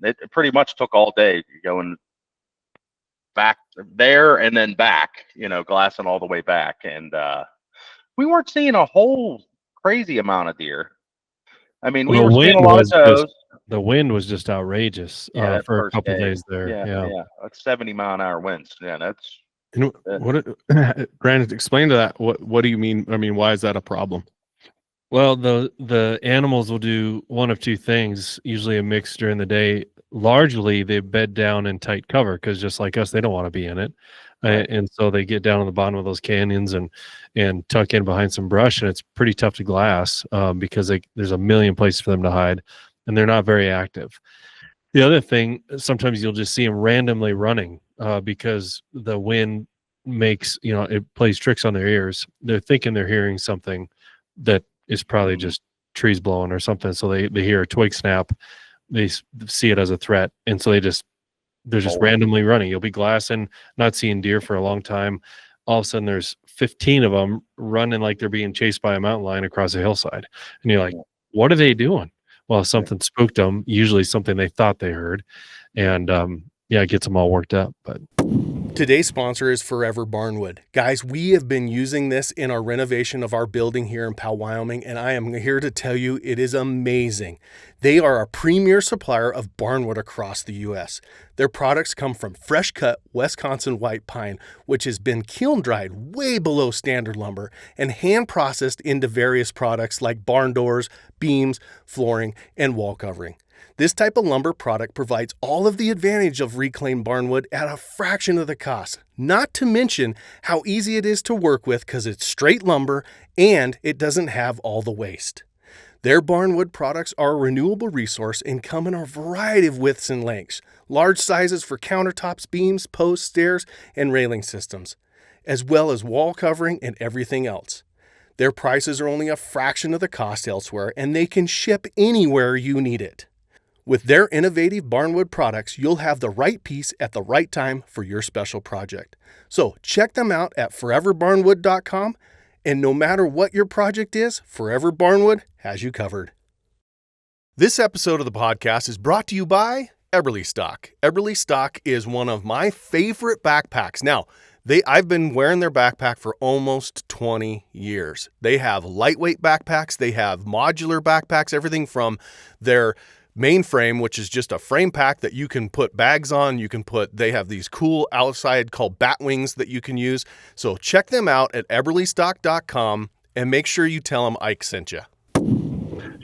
it pretty much took all day going back there and then back, glassing all the way back, and we weren't seeing a whole crazy amount of deer. I mean, we
The
were seeing a
wind
lot of
was just
does.
the wind was just outrageous
Yeah, that
for a
first
couple
day.
days there.
Yeah,
Yeah.
yeah, like 70-mile-an-hour winds. Yeah, that's
and Brandon, explain to that. What do you mean? I mean, why is that a problem?
Well, the animals will do one of two things, usually a mix during the day. Largely, they bed down in tight cover because just like us, they don't want to be in it,
right.
and so they get down on the bottom of those canyons and tuck in behind some brush, and it's pretty tough to glass because there's a million places for them to hide, and they're not very active. The other thing, sometimes you'll just see them randomly running because the wind makes it plays tricks on their ears. They're thinking they're hearing something that is probably just trees blowing or something. So they hear a twig snap, they see it as a threat, and so they're just randomly running. You'll be glassing, not seeing deer for a long time. All of a sudden, there's 15 of them running like they're being chased by a mountain lion across a hillside, and you're like, "What are they doing?" Well, something spooked them. Usually, something they thought they heard, and it gets them all worked up. But
Today's sponsor is Forever Barnwood. Guys, we have been using this in our renovation of our building here in Powell, Wyoming, and I am here to tell you it is amazing. They are a premier supplier of barnwood across the U.S. Their products come from fresh-cut Wisconsin white pine, which has been kiln-dried way below standard lumber and hand-processed into various products like barn doors, beams, flooring, and wall covering. This type of lumber product provides all of the advantage of reclaimed barnwood at a fraction of the cost, not to mention how easy it is to work with because it's straight lumber and it doesn't have all the waste. Their barnwood products are a renewable resource and come in a variety of widths and lengths, large sizes for countertops, beams, posts, stairs, and railing systems, as well as wall covering and everything else. Their prices are only a fraction of the cost elsewhere, and they can ship anywhere you need it. With their innovative barnwood products, you'll have the right piece at the right time for your special project. So check them out at foreverbarnwood.com, and no matter what your project is, Forever Barnwood has you covered. This episode of the podcast is brought to you by Eberly Stock. Eberly Stock is one of my favorite backpacks. Now, I've been wearing their backpack for almost 20 years. They have lightweight backpacks, they have modular backpacks, everything from their main frame, which is just a frame pack that you can put bags on. They have these cool outside called bat wings that you can use. So check them out at eberlystock.com and make sure you tell them Ike sent you.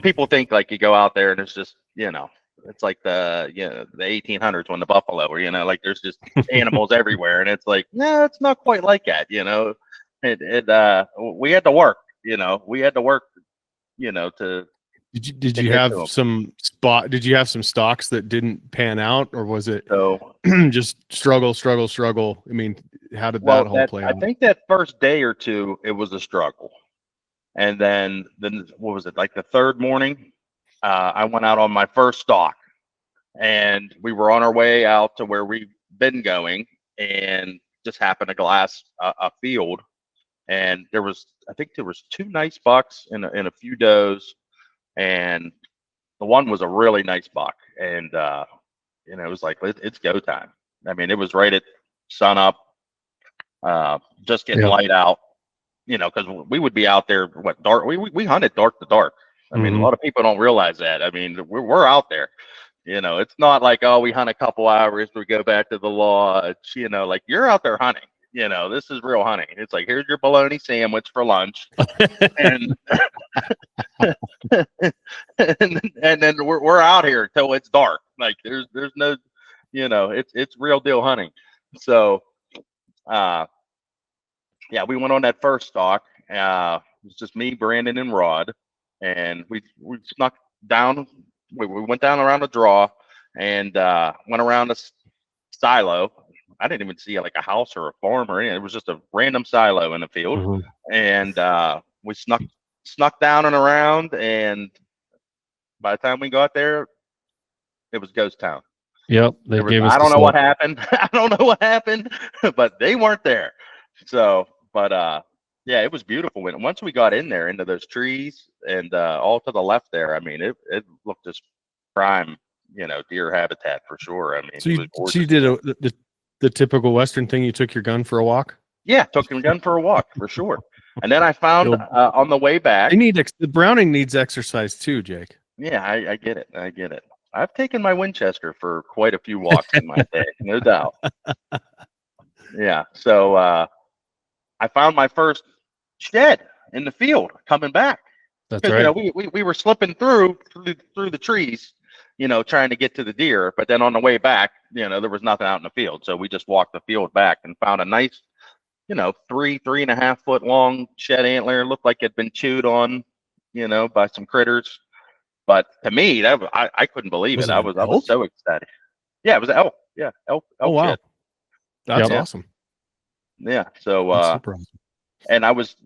People think like you go out there and it's just, it's like the 1800s when the buffalo were, like there's just animals everywhere. And it's like, no, it's not quite like that. We had to work, to,
Did you have some stocks that didn't pan out, or was it just struggle? I mean, how did that whole play out?
I think that first day or two, it was a struggle. And then what was it? Like the third morning, I went out on my first stock, and we were on our way out to where we've been going, and just happened to glass a field. And I think there was 2 nice bucks and a few does. And the one was a really nice buck, and it was like it's go time. I mean, it was right at sun up, just getting light out, you know, because we would be out there, dark. We hunted dark to dark. I mean, a lot of people don't realize that. I mean, we're out there. You know, it's not like, oh, we hunt a couple hours, we go back to the lodge. You know, like you're out there hunting. You know, this is real hunting. It's like, here's your bologna sandwich for lunch, and and then we're out here till it's dark. Like there's no, you know, it's real deal hunting. So, yeah, we went on that first stalk. It was just me, Brandon, and Rod, and we snuck down. We went down around the draw and went around the silo. I didn't even see like a house or a farm or anything. It was just a random silo in the field. And we snuck down and around. And by the time we got there, it was ghost town.
Yep. They gave us
I don't know what happened. I don't know what happened, but they weren't there. So, but yeah, it was beautiful. And once we got in there into those trees and all to the left there, I mean, it looked just prime, you know, deer habitat for sure. I mean,
so you did the typical Western thing. You took your gun for a walk.
Yeah, took your gun for a walk for sure. And then I found on the way back,
the Browning needs exercise too, Jake.
Yeah, I get it. I get it. I've taken my Winchester for quite a few walks in my day, no doubt. Yeah. So I found my first shed in the field coming back.
That's right.
You know, we were slipping through the trees, you know, trying to get to the deer. But then on the way back, you know, there was nothing out in the field. So we just walked the field back and found a nice, you know, 3.5 foot long shed antler. It looked like it had been chewed on, you know, by some critters. But to me, that I couldn't believe it. I was so excited. Yeah, it was an elk. Yeah, elk.
Oh wow,
shed.
that's awesome.
Yeah. So and I was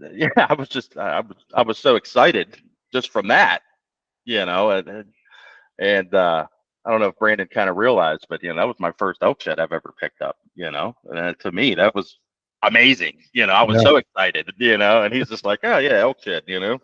so excited just from that, you know, and I don't know if Brandon kind of realized, but you know, that was my first elk shed I've ever picked up, you know, and to me that was amazing. You know, I was so excited, you know, and he's just like, oh yeah, elk shed, you know.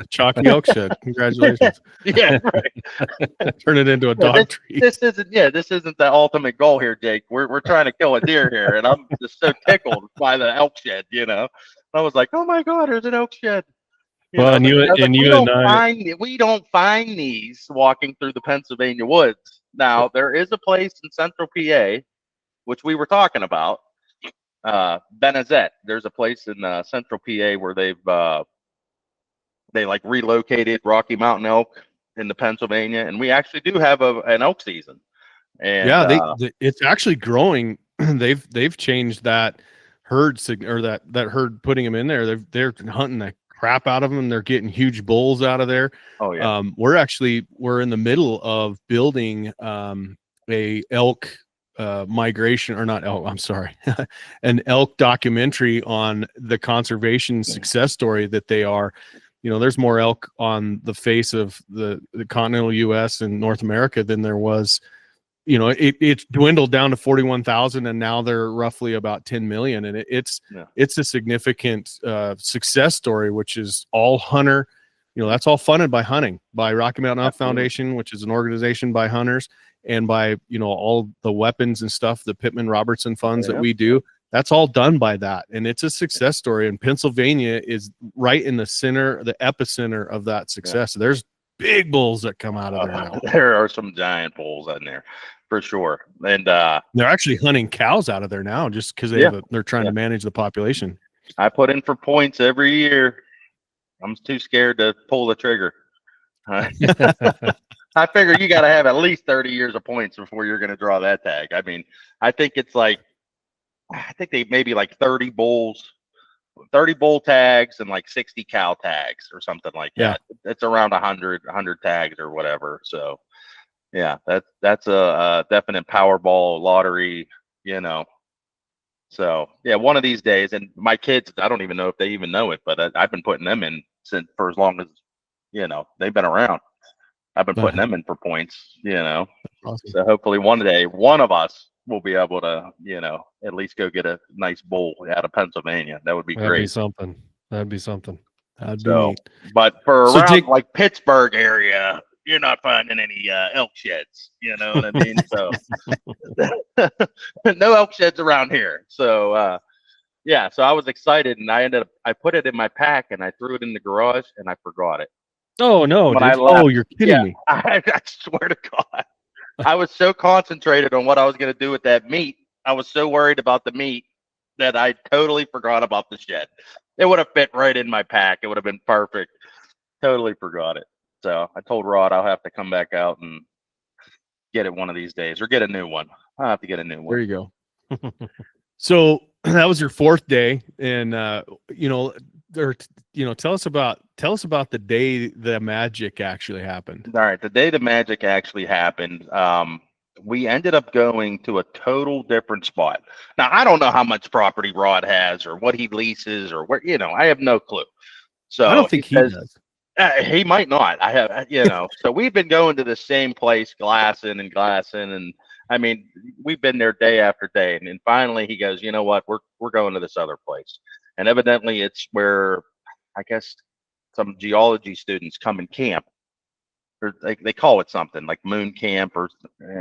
Chalky elk shed. Congratulations.
Yeah, right.
Turn it into a dog treat.
This isn't the ultimate goal here, Jake. We're trying to kill a deer here, and I'm just so tickled by the elk shed, you know. I was like, oh my God, there's an elk shed.
We
don't find these walking through the Pennsylvania woods. Now there is a place in Central PA, which we were talking about. Benazet. There's a place in Central PA where they like relocated Rocky Mountain elk into Pennselsvania, and we actually do have an elk season. And
yeah, it's actually growing. they've changed that herd or that herd, putting them in there. They're hunting the crap out of them. They're getting huge bulls out of there.
Oh yeah.
We're in the middle of building a elk migration, or not elk, I'm sorry, an elk documentary on the conservation success story that they are. You know, there's more elk on the face of the continental US and North America than there was. You know, it's dwindled down to 41,000, and now they're roughly about 10 million. And it's a significant success story, which is all hunter. You know, that's all funded by hunting, by Rocky Mountain Elk Foundation, which is an organization by hunters, and by, you know, all the weapons and stuff, the Pittman Robertson funds that we do. That's all done by that. And it's a success story. And Pennsylvania is right in the center, the epicenter of that success. Yeah. There's big bulls that come out of there now.
There are some giant bulls in there for sure. And
they're actually hunting cows out of there now just because they're trying to manage the population.
I put in for points every year. I'm too scared to pull the trigger. I figure you got to have at least 30 years of points before you're going to draw that tag. I mean, I think they maybe like 30 bull tags and like 60 cow tags or something like that. It's around 100 tags or whatever. So yeah, that's a definite Powerball lottery, you know. So yeah, one of these days, and my kids, I don't even know if they even know it, but I've been putting them in for as long as, you know, they've been around. I've been putting them in for points, you know. Awesome. So hopefully one day, one of us will be able to, you know, at least go get a nice bull out of Pennsylvania. That would be great.
That'd be something.
But for around like Pittsburgh area, you're not finding any elk sheds. You know what I mean? So no elk sheds around here. So Yeah, so I was excited, and I put it in my pack, and I threw it in the garage, and I forgot it.
Oh no,
When I
did you?
left,
Oh, you're kidding
yeah,
me.
I swear to God, I was so concentrated on what I was going to do with that meat. I was so worried about the meat that I totally forgot about the shed. It would have fit right in my pack. It would have been perfect. Totally forgot it. So I told Rod I'll have to come back out and get it one of these days, or get a new one. I'll have to get a new
There
one.
you go. So that was your fourth day, and tell us about the day the magic actually happened.
All right, the day the magic actually happened, we ended up going to a total different spot. Now I don't know how much property Rod has, or what he leases, or where. I have no clue.
I
So
don't think he
says
does.
he might not. I have, So we've been going to the same place, glassing and glassing, and I mean, we've been there day after day, and then finally he goes, you know what, we're going to this other place, and evidently it's where I guess some geology students come and camp, or they call it something like moon camp, or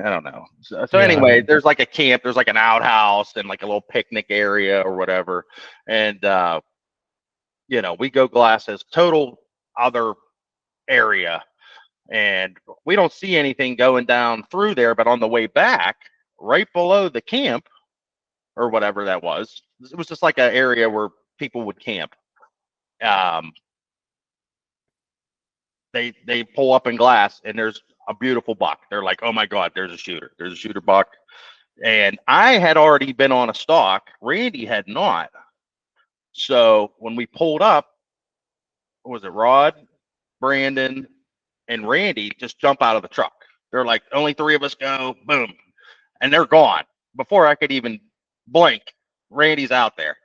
I don't know. So
Yeah,
anyway, there's like a camp, there's like an outhouse and like a little picnic area or whatever, and we go glasses, total other area, and we don't see anything going down through there, but on the way back, right below the camp or whatever that was, it was just like an area where people would camp. um they pull up in glass, and there's a beautiful buck. They're like, oh my God, there's a shooter buck. And I had already been on a stalk, Randy had not. So when we pulled up, what was it, Rod, Brandon, and Randy just jump out of the truck. They're like, only three of us go, boom, and they're gone before I could even blink. Randy's out there.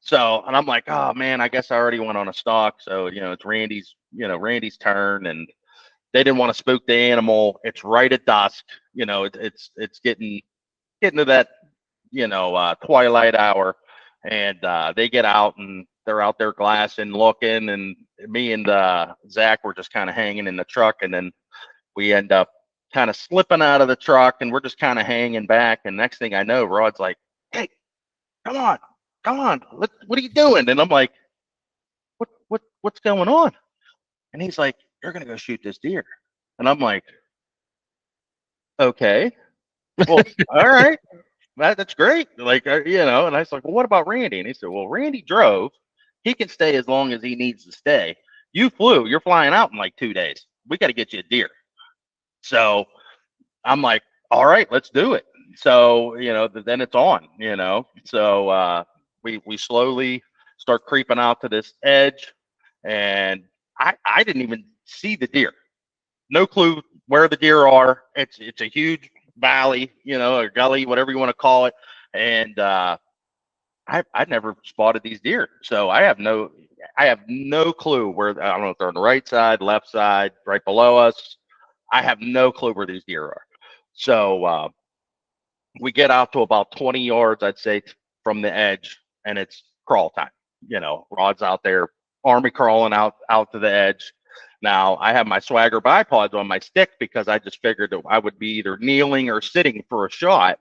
So, and I'm like, oh man, I guess I already went on a stalk. So, it's Randy's turn, and they didn't want to spook the animal. It's right at dusk. It's getting to that, twilight hour, and they get out, and they're out there glassing, looking, and me and Zach were just kind of hanging in the truck, and then we end up kind of slipping out of the truck, and we're just kind of hanging back. And next thing I know, Rod's like, "Hey, come on, what are you doing?" And I'm like, what's going on?" And he's like, "You're gonna go shoot this deer." And I'm like, "Okay, well, all right, that's great." Like, and I was like, "Well, what about Randy?" And he said, "Well, Randy drove. He can stay as long as he needs to stay. You flew. You're flying out in like 2 days. We got to get you a deer." So I'm like, all right, let's do it. So, then it's on, So we slowly start creeping out to this edge, and I didn't even see the deer. No clue where the deer are. It's a huge valley, or gully, whatever you want to call it. And I've never spotted these deer. So I have no clue where. I don't know if they're on the right side, left side, right below us. I have no clue where these deer are. So we get out to about 20 yards, I'd say, from the edge, and it's crawl time. Rod's out there, army crawling out to the edge. Now I have my Swagger bipods on my stick because I just figured that I would be either kneeling or sitting for a shot.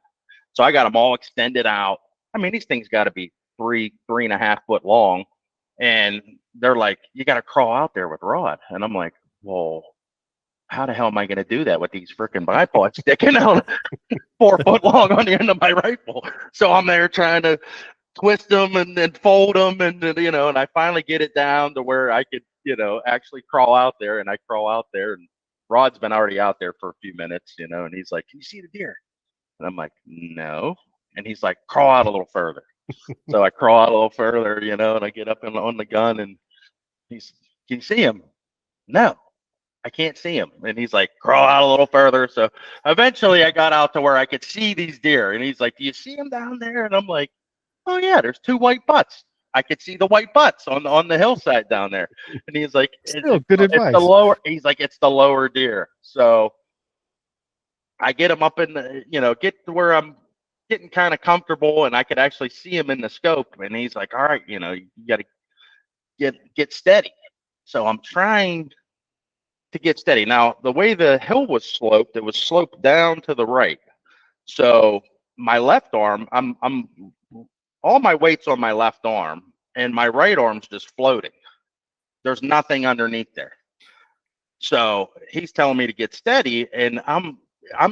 So I got them all extended out. I mean, these things got to be 3.5 foot long, and they're like, "You got to crawl out there with Rod." And I'm like, "Well, how the hell am I going to do that with these freaking bipods sticking out 4 foot long on the end of my rifle?" So I'm there trying to twist them and then fold them, and and I finally get it down to where I could, actually crawl out there. And I crawl out there, and Rod's been already out there for a few minutes, and he's like, "Can you see the deer?" And I'm like, "No." And he's like, "Crawl out a little further." So I crawl out a little further, and I get up on the gun, and he's, "Can you see him?" "No, I can't see him." And he's like, "Crawl out a little further." So eventually I got out to where I could see these deer. And he's like, "Do you see them down there?" And I'm like, "Oh yeah, there's two white butts. I could see the white butts on the hillside down there." And he's like,
Still good
it's
advice.
the lower." He's like, "It's the lower deer." So I get him up in the, get to where I'm getting kind of comfortable, and I could actually see him in the scope. And he's like, "All right, you got to get steady." So I'm trying to get steady. Now, the way the hill was sloped, it was sloped down to the right. So my left arm, I'm all my weight's on my left arm, and my right arm's just floating. There's nothing underneath there. So he's telling me to get steady, and I'm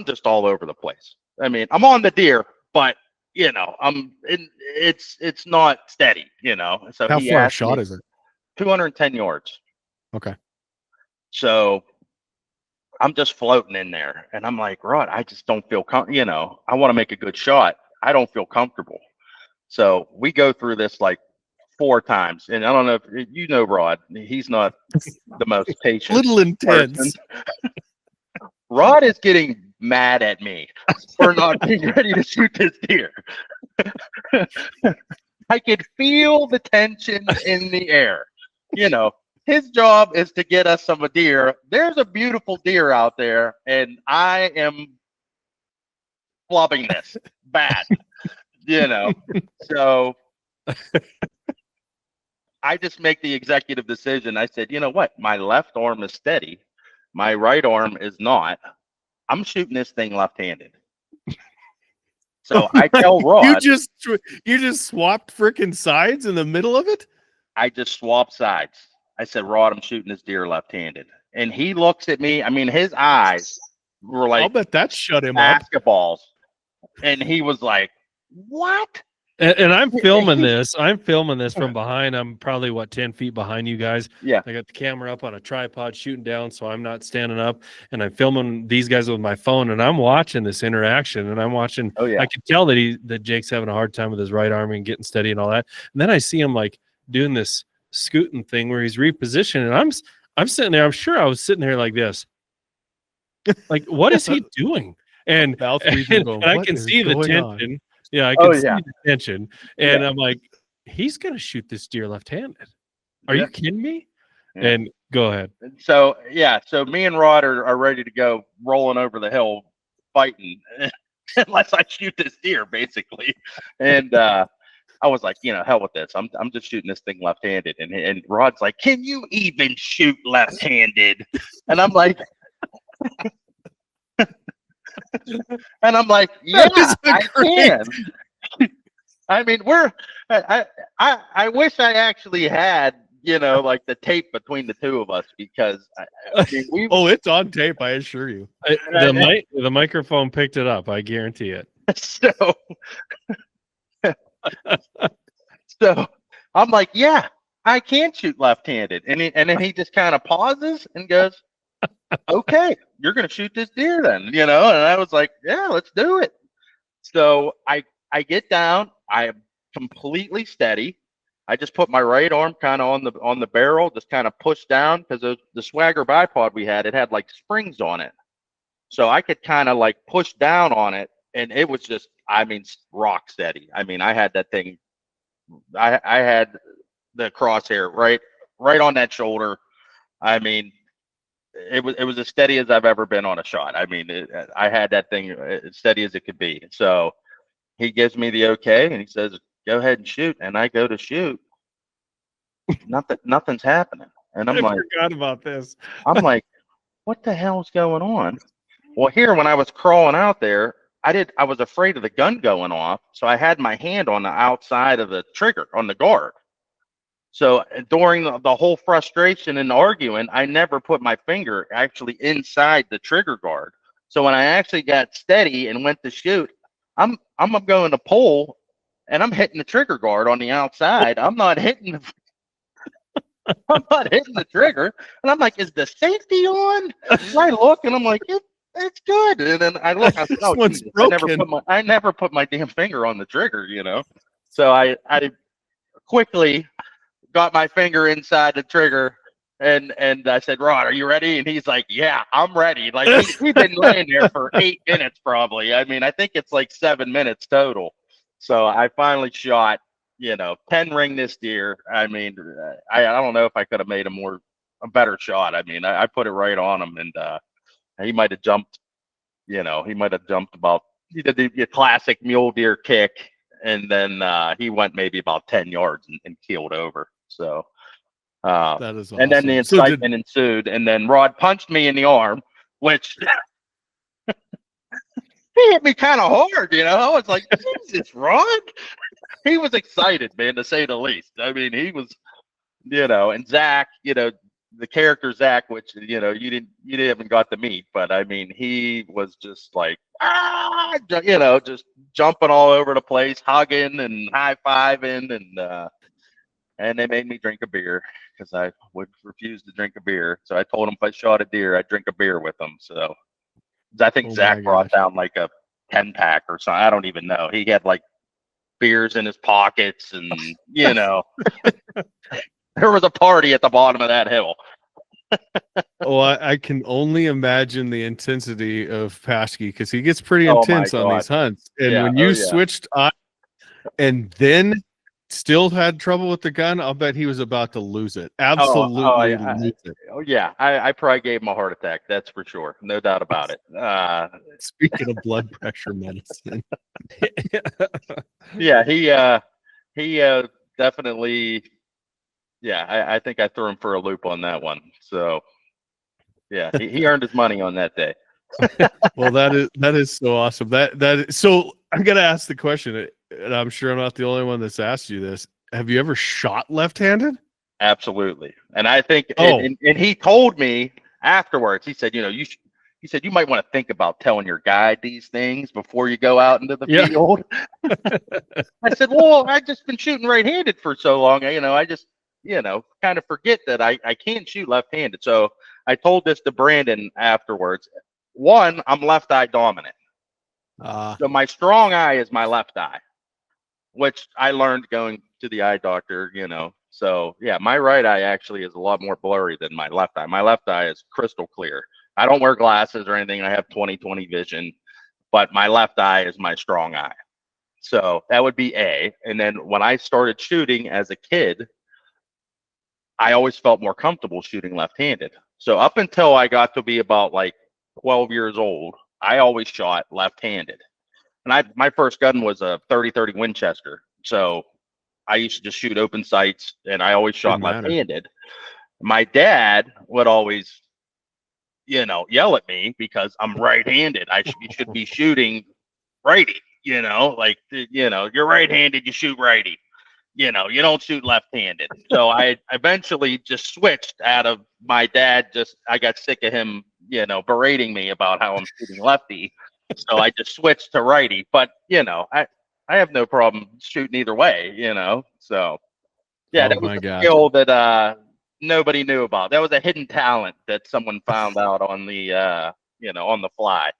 just all over the place. I mean, I'm on the deer, but it's not steady, So
How
he
far a
asked
shot
me,
is it?
210 yards.
Okay.
So I'm just floating in there, and I'm like, Rod, I just don't feel I want to make a good shot. I don't feel comfortable. So we go through this like 4 times, and I don't know if Rod. He's not the most patient.
Little intense.
Rod is getting mad at me for not being ready to shoot this deer. I could feel the tension in the air. His job is to get us some deer. There's a beautiful deer out there, and I am flubbing this bad. So I just make the executive decision. I said, you know what? My left arm is steady. My right arm is not. I'm shooting this thing left-handed. So I tell Rod.
You just swapped freaking sides in the middle of it?
I just swapped sides. I said, Rod, I'm shooting this deer left-handed. And he looks at me. I mean, his eyes were like,
I'll bet that shut him up.
Basketballs. And he was like, what?
And I'm filming this. I'm filming this from behind. I'm probably 10 feet behind you guys.
Yeah.
I got the camera up on a tripod shooting down, so I'm not standing up. And I'm filming these guys with my phone, and I'm watching this interaction. And I'm watching.
Oh yeah.
I can tell that Jake's having a hard time with his right arm and getting steady and all that. And then I see him like doing this scooting thing where he's repositioning. And I'm sitting there. I'm sure I was sitting there like this. Like, what is he doing? And I can see the tension. Yeah, I can see the tension. And I'm like, he's going to shoot this deer left-handed. Are you kidding me? Yeah. And go ahead.
So me and Rod are ready to go rolling over the hill fighting unless I shoot this deer, basically. And I was like, hell with this. I'm just shooting this thing left-handed. And Rod's like, can you even shoot left-handed? And I'm like... And I'm like, yeah, I can. I mean, I wish I actually had, like the tape between the two of us, because
it's on tape, I assure you.
The microphone picked it up, I guarantee it.
So I'm like, yeah, I can shoot left-handed. And then he just kind of pauses and goes, okay, you're going to shoot this deer then, and I was like, yeah, let's do it. So I get down, I am completely steady. I just put my right arm kind of on the barrel, just kind of push down, because the Swagger bipod we had, it had like springs on it. So I could kind of like push down on it, and it was just, rock steady. I mean, I had that thing, I had the crosshair right on that shoulder. I mean, it was as steady as I've ever been on a shot. I mean, I had that thing as steady as it could be. So he gives me the okay, and he says, go ahead and shoot. And I go to shoot. Nothing's happening. And I
forgot about this.
I'm like, what the hell's going on? Well, here, when I was crawling out there, I was afraid of the gun going off. So I had my hand on the outside of the trigger, on the guard. So during the whole frustration and arguing, I never put my finger actually inside the trigger guard. So when I actually got steady and went to shoot, I'm going to pull, and I'm hitting the trigger guard on the outside. I'm not hitting the trigger. And I'm like, is the safety on? And I look, and I'm like, it's good. And then I look, I said, oh, Jesus, I never put my damn finger on the trigger, So I quickly got my finger inside the trigger, and I said, Rod, are you ready? And he's like, yeah, I'm ready. Like, he's been laying there for 8 minutes probably. I mean, I think it's like 7 minutes total. So I finally shot, 10 ring this deer. I mean, I don't know if I could have made a better shot. I mean, I put it right on him, and he might have jumped, about, he did the classic mule deer kick, and then he went maybe about 10 yards and keeled over. So
that is awesome.
And then the excitement ensued, and then Rod punched me in the arm, which he hit me kind of hard, I was like, Jesus, Rod. he was excited, man, to say the least. I mean, he was, and Zach, the character Zach, which you didn't even got to meet, but I mean, he was just like just jumping all over the place, hugging and high fiving, and they made me drink a beer because I would refuse to drink a beer. So I told him if I shot a deer, I'd drink a beer with him. So I think Zach brought down like a 10-pack or something. I don't even know. He had like beers in his pockets, and there was a party at the bottom of that hill.
Oh, I can only imagine the intensity of Paschke, because he gets pretty intense on these hunts. And when you switched on and then still had trouble with the gun, I'll bet he was about to lose it. Absolutely lose it.
Oh yeah, I probably gave him a heart attack. That's for sure, no doubt about it.
Speaking of blood pressure medicine,
yeah, he definitely. Yeah, I think I threw him for a loop on that one. So yeah, he earned his money on that day.
Well, that is so awesome. So I'm gonna ask the question, and I'm sure I'm not the only one that's asked you this. Have you ever shot left-handed?
Absolutely. And I think, and he told me afterwards, he said, he said, you might want to think about telling your guide these things before you go out into the field. I said, well, I've just been shooting right-handed for so long. I just, kind of forget that I can't shoot left-handed. So I told this to Brandon afterwards. One, I'm left eye dominant. So my strong eye is my left eye, which I learned going to the eye doctor, So yeah, my right eye actually is a lot more blurry than my left eye. My left eye is crystal clear. I don't wear glasses or anything. I have 20/20 vision, but my left eye is my strong eye. So that would be A. And then when I started shooting as a kid, I always felt more comfortable shooting left-handed. So up until I got to be about like 12 years old, I always shot left-handed. And my first gun was a 30-30 Winchester. So I used to just shoot open sights, and I always shot left-handed. My dad would always, yell at me because I'm right-handed. You should be shooting righty, like, you're right-handed, you shoot righty. You don't shoot left-handed. So I eventually just switched out of my dad. I got sick of him, berating me about how I'm shooting lefty. So I just switched to righty. But, I have no problem shooting either way, So, yeah, that was a skill that nobody knew about. That was a hidden talent that someone found out on the, on the fly.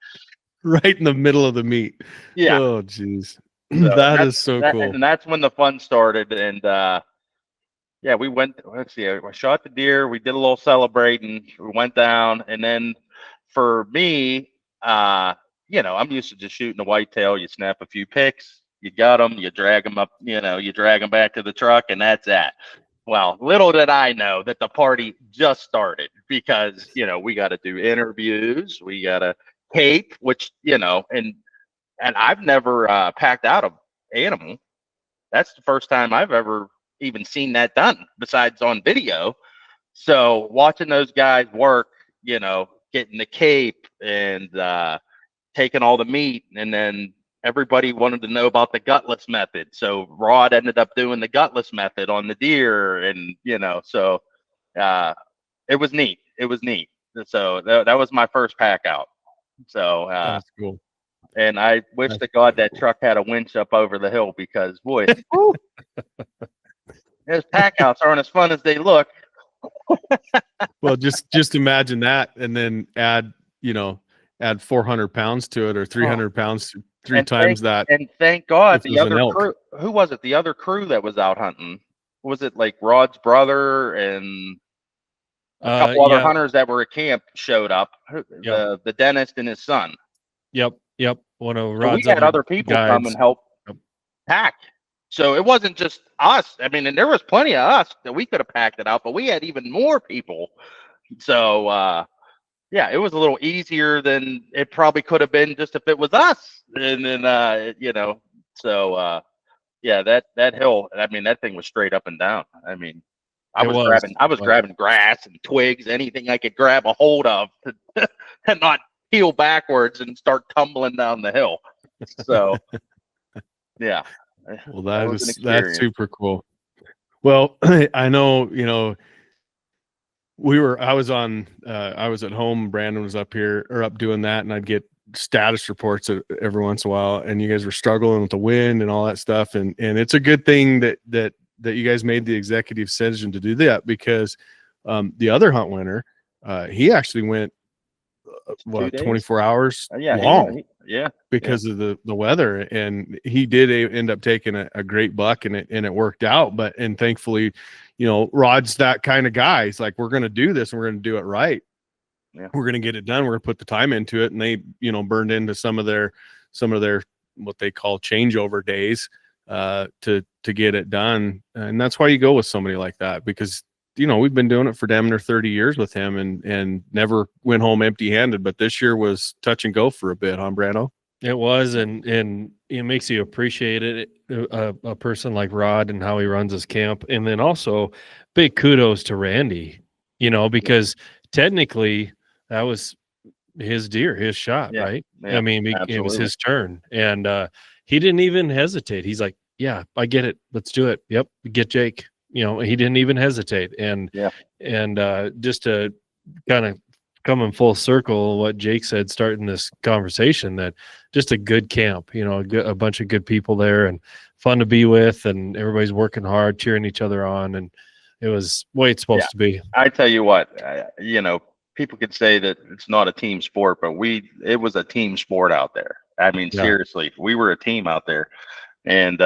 Right in the middle of the meet.
Yeah.
Oh, geez.
So
that is so cool.
And that's when the fun started. And we went, let's see, I shot the deer. We did a little celebrating. We went down. And then for me, I'm used to just shooting a whitetail. You snap a few pics, you got them, you drag them up, you drag them back to the truck, and that's that. Well, little did I know that the party just started, because, we got to do interviews. We got to tape, which, and I've never packed out an animal. That's the first time I've ever even seen that done, besides on video. So watching those guys work, getting the cape and taking all the meat, and then everybody wanted to know about the gutless method. So Rod ended up doing the gutless method on the deer, and so it was neat. It was neat. So that was my first pack out. So
that's cool.
And I wish to God that truck had a winch up over the hill, because boy, those pack outs aren't as fun as they look.
Well, just imagine that, and then add 400 pounds to it, or 300 pounds, three times that.
And thank God the other crew, who was it? The other crew that was out hunting, was it like Rod's brother and a couple other hunters that were at camp showed up? The dentist and his son.
Yep. One of Rod's
we had other people come and help pack. So it wasn't just us. I mean, and there was plenty of us that we could have packed it out, but we had even more people. So it was a little easier than it probably could have been just if it was us. And then that hill, I mean, that thing was straight up and down. I mean, I was grabbing grass and twigs, anything I could grab a hold of to not peel backwards and start tumbling down the hill. So yeah.
Well,
That was an
that's
experience.
super cool. Well, I know, I was at home. Brandon was up here or up doing that, and I'd get status reports every once in a while, and you guys were struggling with the wind and all that stuff. And it's a good thing that you guys made the executive decision to do that, because the other hunt winner, he actually went
2 days.
24 hours
Yeah,
long
yeah,
because of the weather, and he did end up taking a great buck, and it worked out. And thankfully, Rod's that kind of guy. He's like, we're going to do this and we're going to do it right.
Yeah.
We're going to get it done. We're going to put the time into it. And they, burned into some of their what they call changeover days to get it done. And that's why you go with somebody like that, because we've been doing it for damn near 30 years with him, and never went home empty handed. But this year was touch and go for a bit, huh, Brando?
It was, and it makes you appreciate it, a person like Rod and how he runs his camp. And then also big kudos to Randy, because technically that was his deer, his shot,
Yeah,
right?
yeah,
I mean, it was
absolutely.
his turn, and he didn't even hesitate. He's like, yeah, I get it. Let's do it. Yep. Get Jake. He didn't even hesitate. And just to kind of come in full circle, what Jake said, starting this conversation, that just a good camp, a bunch of good people there, and fun to be with, and everybody's working hard, cheering each other on. And it was the way it's supposed to be.
I tell you what, people could say that it's not a team sport, but it was a team sport out there. I mean, seriously, we were a team out there, and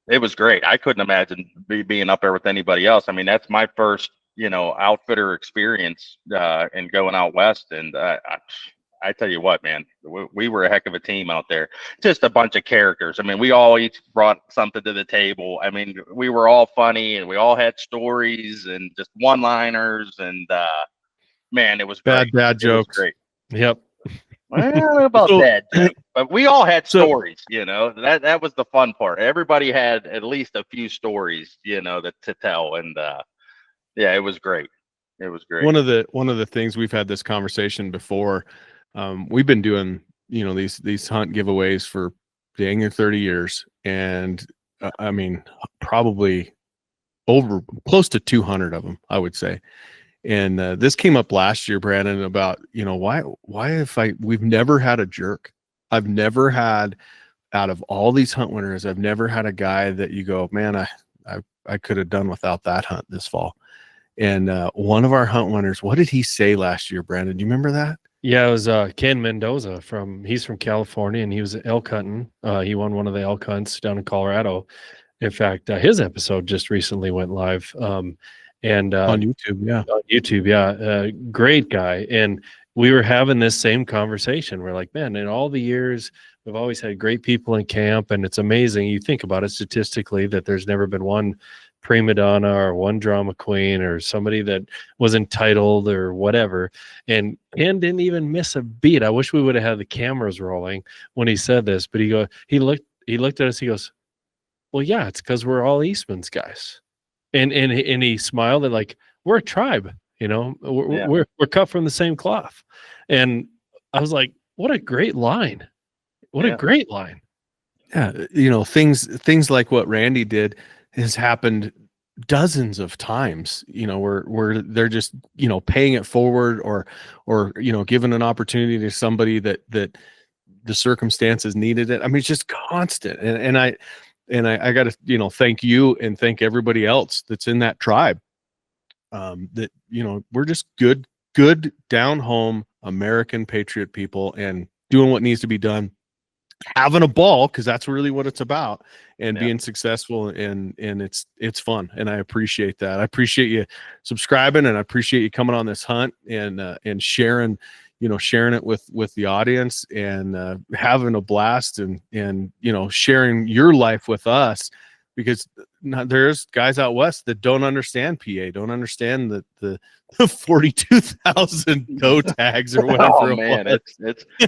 it was great. I couldn't imagine being up there with anybody else. I mean, that's my first, outfitter experience and going out west. And I tell you what, man, we were a heck of a team out there. Just a bunch of characters. I mean, we all each brought something to the table. I mean, we were all funny, and we all had stories and just one-liners. And man, it was great.
Bad jokes.
Great.
Yep.
Well, I don't know about that, Jake, but we all had stories, that was the fun part. Everybody had at least a few stories, to tell. And yeah, it was great. It was great.
One of the things, we've had this conversation before. We've been doing, these hunt giveaways for dang near 30 years. And I mean, probably over close to 200 of them, I would say. And this came up last year, Brandon, about, we've never had a jerk. I've never had, out of all these hunt winners, I've never had a guy that you go, man, I could have done without that hunt this fall. And one of our hunt winners, what did he say last year, Brandon? Do you remember that?
Yeah, it was Ken Mendoza he's from California, and he was elk hunting. He won one of the elk hunts down in Colorado. In fact, his episode just recently went live. And
on YouTube,
yeah. Great guy. And we were having this same conversation. We're like, man, in all the years, we've always had great people in camp, and it's amazing. You think about it statistically, that there's never been one prima donna or one drama queen or somebody that was entitled or whatever. And Ken didn't even miss a beat. I wish we would have had the cameras rolling when he said this, but he looked at us, he goes, well, yeah, it's because we're all Eastmans guys. And he smiled, and like, we're a tribe, we're cut from the same cloth. And I was like, what a great line. What a great line.
Yeah. Things like what Randy did has happened dozens of times, where they're just, paying it forward or, giving an opportunity to somebody that the circumstances needed it. I mean, it's just constant. And I got to, thank you and thank everybody else that's in that tribe. That, we're just good down home American patriot people, and doing what needs to be done, having a ball, because that's really what it's about, and being successful. And it's fun. And I appreciate that. I appreciate you subscribing, and I appreciate you coming on this hunt and sharing, sharing it with the audience, and having a blast, and sharing your life with us, because there's guys out west that don't understand PA, don't understand the 42,000 toe tags or whatever.
Oh man, it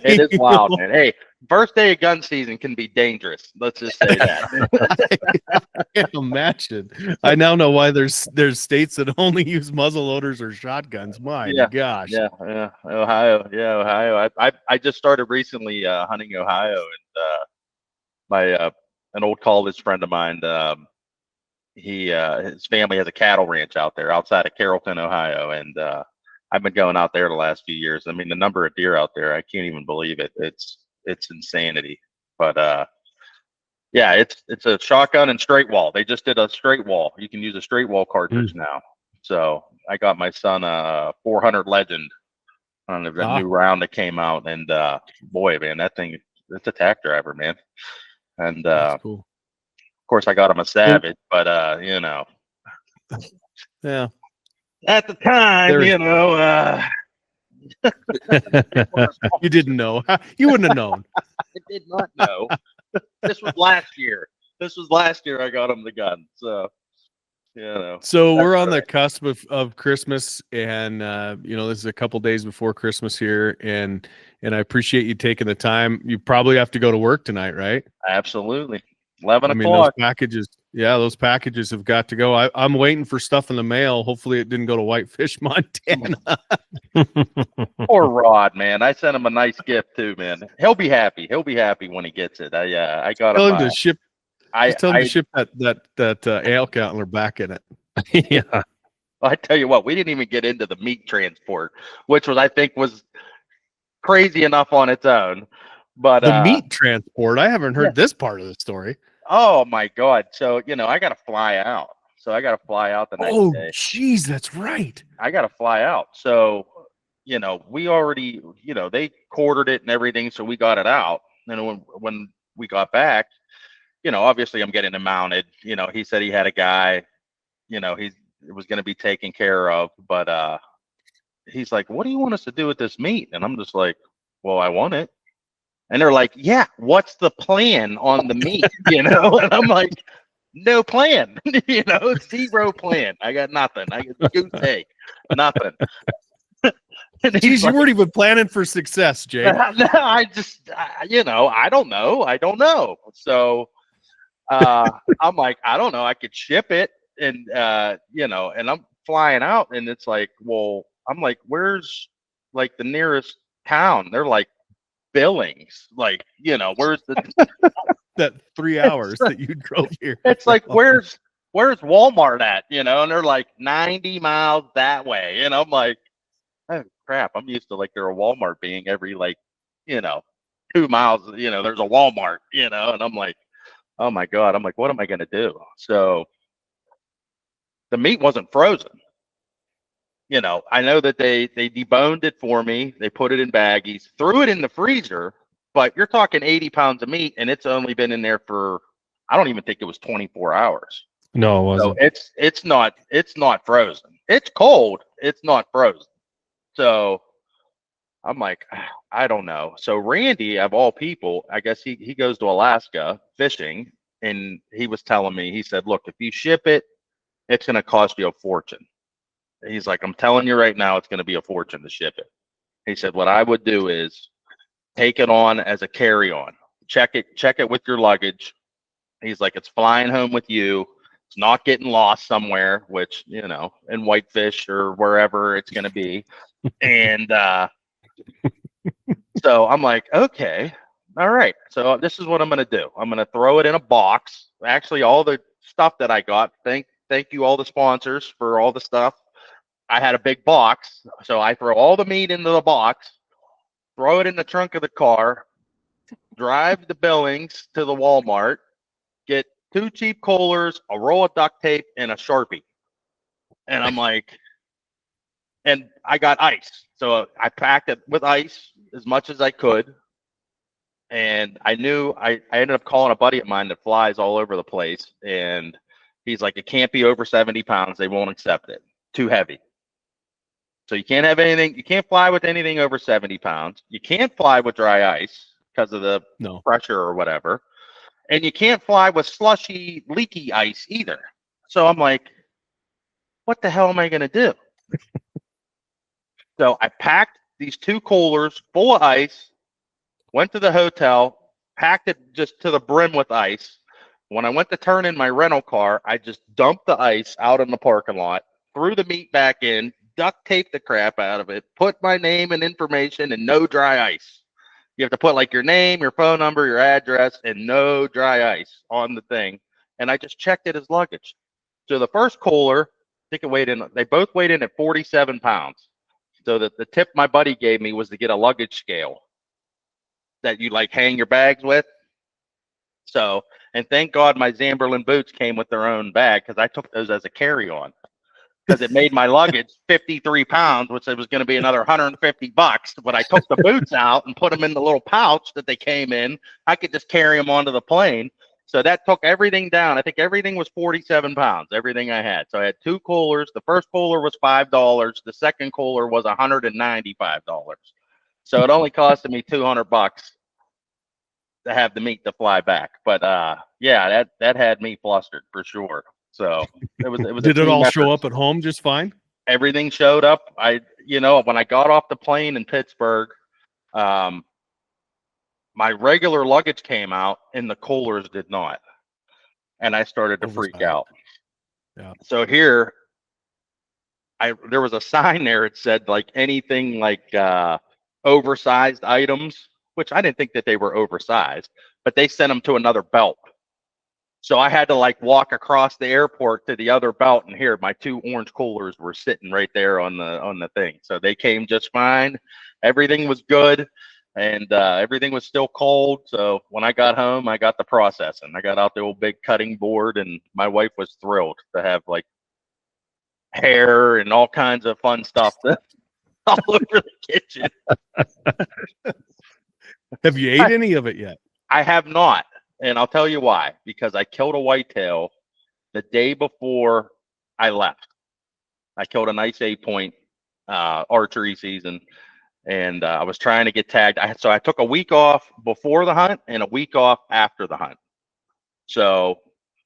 is wild, man. Hey, first day of gun season can be dangerous. Let's just say that.
I can't imagine. I now know why there's states that only use muzzle loaders or shotguns. My gosh.
Yeah. Ohio. I just started recently hunting Ohio, and my an old college friend of mine. His family has a cattle ranch out there outside of Carrollton, Ohio, and I've been going out there the last few years. I mean, the number of deer out there, I can't even believe it. It's insanity. But yeah, it's a shotgun and straight wall. They just did a straight wall. You can use a straight wall cartridge now. So I got my son a 400 Legend on the new round that came out, and boy, man, that thing, it's a tack driver, man. And
That's cool.
of course, I got him a Savage, but
Yeah.
At the time,
You didn't know. You wouldn't have known.
I did not know. This was last year. I got him the gun. So,
So we're on the cusp of Christmas, and this is a couple days before Christmas here, and I appreciate you taking the time. You probably have to go to work tonight, right?
Absolutely. 11
I mean,
o'clock.
those packages have got to go. I'm waiting for stuff in the mail. Hopefully it didn't go to Whitefish, Montana.
Poor Rod, man. I sent him a nice gift too, man. He'll be happy. When he gets it. I got
Tell
him
to ship. Tell him to ship that elk antler back in it.
Yeah.
I tell you what, we didn't even get into the meat transport, which I think was crazy enough on its own. But
the meat transport, I haven't heard this part of the story.
Oh my God. So, I got to fly out. the next day.
Oh, geez, that's right.
I got to fly out. So, we already, they quartered it and everything. So we got it out. And when we got back, obviously I'm getting it mounted. He said he had a guy, it was going to be taken care of. But he's like, what do you want us to do with this meat? And I'm just like, well, I want it. And they're like, yeah, what's the plan on the meat? And I'm like, no plan, zero plan. I got nothing. I got goose egg, nothing.
Geez, you weren't even planning for success, Jake.
No, I just, I don't know. So I'm like, I don't know. I could ship it, and and I'm flying out, and it's like, well, I'm like, where's like the nearest town? They're like, Billings, like, where's the
that 3 hours that you drove here?
It's like, where's Walmart at? And they're like 90 miles that way. And I'm like, oh crap, I'm used to like there a Walmart being every 2 miles, there's a Walmart, and I'm like, oh my God, I'm like, what am I gonna do? So the meat wasn't frozen. I know that they deboned it for me. They put it in baggies, threw it in the freezer, but you're talking 80 pounds of meat, and it's only been in there for, I don't even think it was 24 hours.
No, it wasn't.
So it's not frozen. It's cold. It's not frozen. So I'm like, I don't know. So Randy, of all people, I guess he goes to Alaska fishing, and he was telling me, he said, look, if you ship it, it's going to cost you a fortune. He's like, I'm telling you right now, it's going to be a fortune to ship it. He said, what I would do is take it on as a carry-on. Check it with your luggage. He's like, it's flying home with you. It's not getting lost somewhere, which, in Whitefish or wherever it's going to be. And so I'm like, okay, all right. So this is what I'm going to do. I'm going to throw it in a box. Actually, all the stuff that I got, thank you, all the sponsors, for all the stuff. I had a big box, so I throw all the meat into the box, throw it in the trunk of the car, drive to Billings to the Walmart, get 2 cheap coolers, a roll of duct tape, and a Sharpie. And I'm like, and I got ice. So I packed it with ice as much as I could. And I knew I ended up calling a buddy of mine that flies all over the place. And he's like, it can't be over 70 pounds. They won't accept it. Too heavy. So you can't have anything. You can't fly with anything over 70 pounds. You can't fly with dry ice because of the pressure or whatever. And you can't fly with slushy, leaky ice either. So I'm like, what the hell am I going to do? So I packed these 2 coolers full of ice, went to the hotel, packed it just to the brim with ice. When I went to turn in my rental car, I just dumped the ice out in the parking lot, threw the meat back in, duct taped the crap out of it, put my name and information, and no dry ice. You have to put like your name, your phone number, your address, and no dry ice on the thing. And I just checked it as luggage. So the first cooler, I think it weighed in, they both weighed in at 47 pounds. So the tip my buddy gave me was to get a luggage scale that you like hang your bags with. So, and thank God my Zamberlin boots came with their own bag, because I took those as a carry-on, because it made my luggage 53 pounds, which it was going to be another $150. But I took the boots out and put them in the little pouch that they came in. I could just carry them onto the plane. So that took everything down. I think everything was 47 pounds, everything I had. So I had 2 coolers. The first cooler was $5. The second cooler was $195. So it only costed me $200 to have the meat to fly back. But yeah, that had me flustered for sure. So it was
Did it all show up at home just fine?
Everything showed up. When I got off the plane in Pittsburgh, my regular luggage came out and the coolers did not. And I started to freak out.
Yeah.
So here, there was a sign there. It said like anything like oversized items, which I didn't think that they were oversized, but they sent them to another belt. So I had to like walk across the airport to the other belt, and here my 2 orange coolers were sitting right there on the thing. So they came just fine. Everything was good, and everything was still cold. So when I got home, I got the processing. I got out the old big cutting board, and my wife was thrilled to have like hair and all kinds of fun stuff all over the kitchen.
Have you ate any of it yet?
I have not. And I'll tell you why. Because I killed a whitetail the day before I left. I killed a nice 8-point archery season, and I was trying to get tagged. So I took a week off before the hunt and a week off after the hunt. So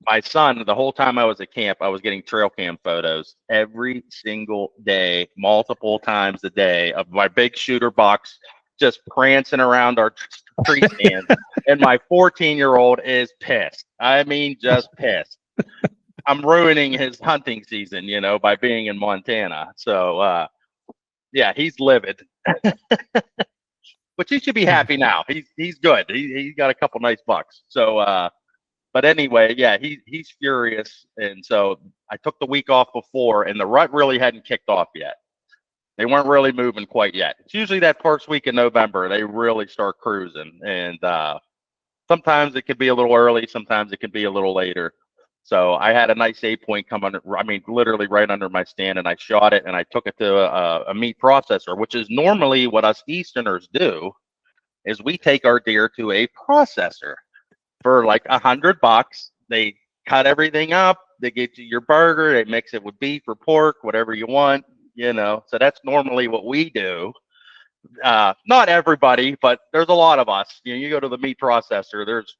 my son, the whole time I was at camp, I was getting trail cam photos every single day, multiple times a day, of my big shooter box just prancing around our tree stand. And my 14-year-old is pissed. I mean, just pissed. I'm ruining his hunting season, by being in Montana. So, yeah, he's livid. But he should be happy now. He's good. He got a couple nice bucks. So, but anyway, yeah, he's furious. And so I took the week off before, and the rut really hadn't kicked off yet. They weren't really moving quite yet. It's usually that first week in November they really start cruising, and sometimes it could be a little early, sometimes it could be a little later. So I had a nice 8-point come under, literally right under my stand, and I shot it, and I took it to a meat processor, which is normally what us Easterners do, is we take our deer to a processor for like $100. They cut everything up, they get you your burger, they mix it with beef or pork, whatever you want. So that's normally what we do. Not everybody, but there's a lot of us. You go to the meat processor, there's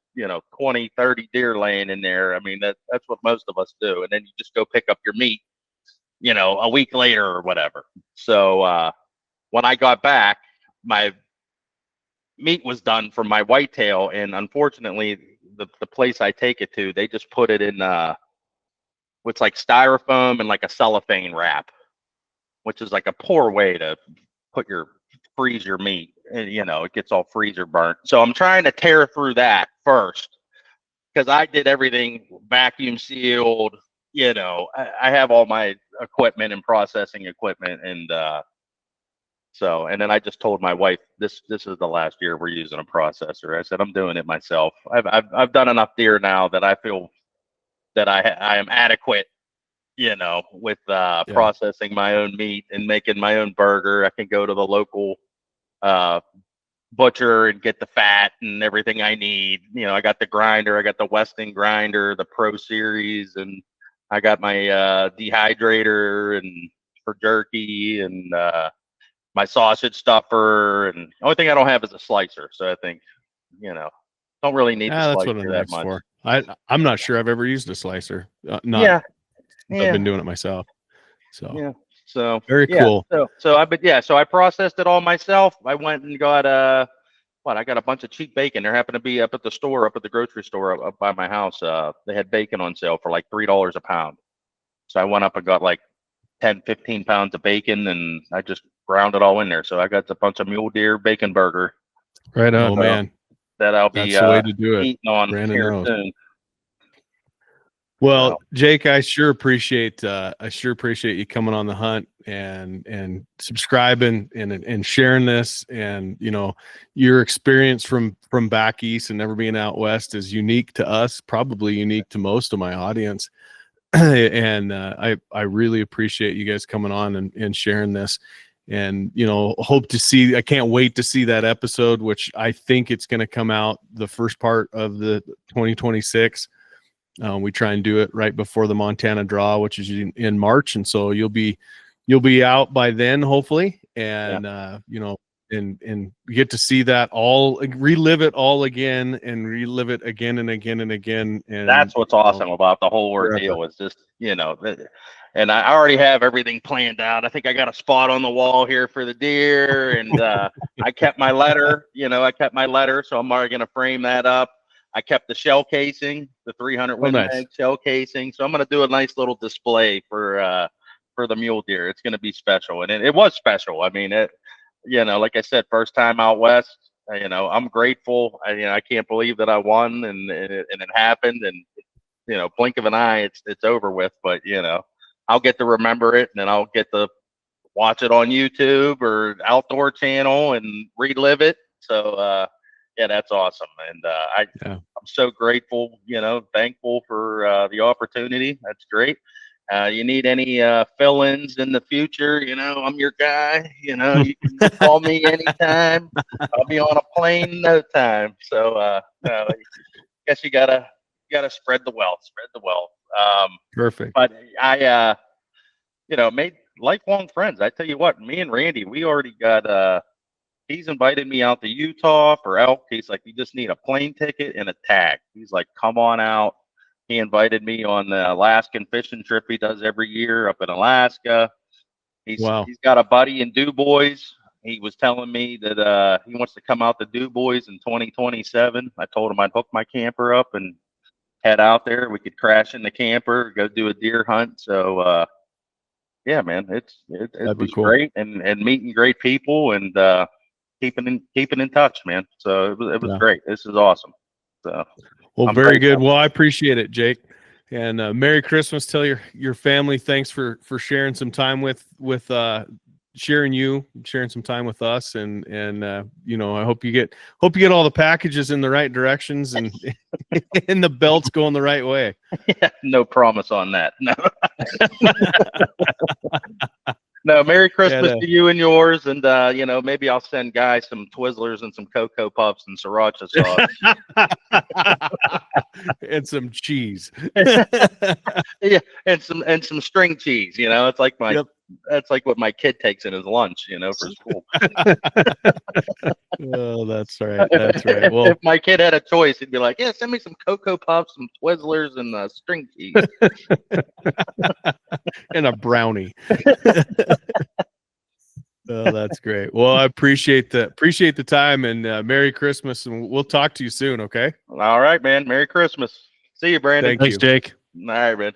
20, 30 deer laying in there. That's what most of us do. And then you just go pick up your meat, a week later or whatever. So when I got back, my meat was done from my whitetail, and unfortunately, the place I take it to, they just put it in what's like styrofoam and like a cellophane wrap, which is like a poor way to freeze your meat, and it gets all freezer burnt. So I'm trying to tear through that first, because I did everything vacuum sealed. I have all my equipment and processing equipment, and and then I just told my wife, this is the last year we're using a processor. I said, I'm doing it myself. I've done enough deer now that I feel that I am adequate, with processing my own meat and making my own burger. I can go to the local butcher and get the fat and everything I need. I got the grinder, I got the Weston grinder, the Pro Series, and I got my dehydrator and for jerky, and my sausage stuffer. And the only thing I don't have is a slicer. So I think, don't really need the
That's
slicer
what I'm
that
next
much.
for. I'm not sure I've ever used a slicer. I've been doing it myself. So
yeah. So
very cool.
So I processed it all myself. I went and got I got a bunch of cheap bacon. There happened to be up at the grocery store up by my house. They had bacon on sale for like $3 a pound. So I went up and got like 10, 15 pounds of bacon, and I just ground it all in there. So I got a bunch of mule deer bacon burger.
Right
Oh
on.
man,
that I'll be
that's the way to do it.
eating on
Brandon
here
knows.
soon.
Well,
So,
Jake, I sure appreciate you coming on the hunt and subscribing and sharing this. And your experience from back east and never being out west is unique to us, probably unique to most of my audience. And I really appreciate you guys coming on and sharing this. And I can't wait to see that episode, which I think it's going to come out the first part of the 2026. We try and do it right before the Montana draw, which is in March, and so you'll be out by then, hopefully, and and get to see that all, relive it all again, and relive it again and again and again. And
that's what's awesome about the whole ordeal is just and I already have everything planned out. I think I got a spot on the wall here for the deer, and I kept my letter. So I'm already going to frame that up. I kept the shell casing, the 300 Win Mag shell casing. So I'm going to do a nice little display for the mule deer. It's going to be special. And it was special. I mean, like I said, first time out west, I'm grateful. I can't believe that I won and it happened. And, blink of an eye, it's over with. But, I'll get to remember it, and then I'll get to watch it on YouTube or Outdoor Channel and relive it. So, that's awesome. And I'm so grateful, thankful for the opportunity. That's great. You need any fill-ins in the future, I'm your guy. You can call me anytime. I'll be on a plane in no time. So I guess you gotta spread the wealth.
Perfect.
But I made lifelong friends. I tell you what, me and Randy, we already got he's invited me out to Utah for elk. He's like, you just need a plane ticket and a tag. He's like, come on out. He invited me on the Alaskan fishing trip he does every year up in Alaska. He's got a buddy in DuBois. He was telling me that he wants to come out to DuBois in 2027. I told him I'd hook my camper up and head out there. We could crash in the camper, go do a deer hunt. So yeah, man, it was cool. Great and meeting great people and keeping in touch, man. So it was great. This is awesome. So
well, very good. Well, I appreciate it, Jake. And Merry Christmas. Tell your family thanks for sharing some time with sharing some time with us, and I hope you get all the packages in the right directions and and the belts going the right way.
Yeah, no promise on that. No. No, Merry Christmas to you and yours, and maybe I'll send Guy some Twizzlers and some Cocoa Puffs and sriracha sauce,
and some cheese.
Yeah, and some string cheese. It's like that's like what my kid takes in his lunch, for school.
Oh, that's right. That's right. Well,
if my kid had a choice, he'd be like, "Yeah, send me some Cocoa Puffs, some Twizzlers, and string cheese."
And a brownie. Oh, that's great. Well, I appreciate the time, and Merry Christmas, and we'll talk to you soon. Okay.
All right, man. Merry Christmas. See you, Brandon.
Thanks, Jake.
All right, man.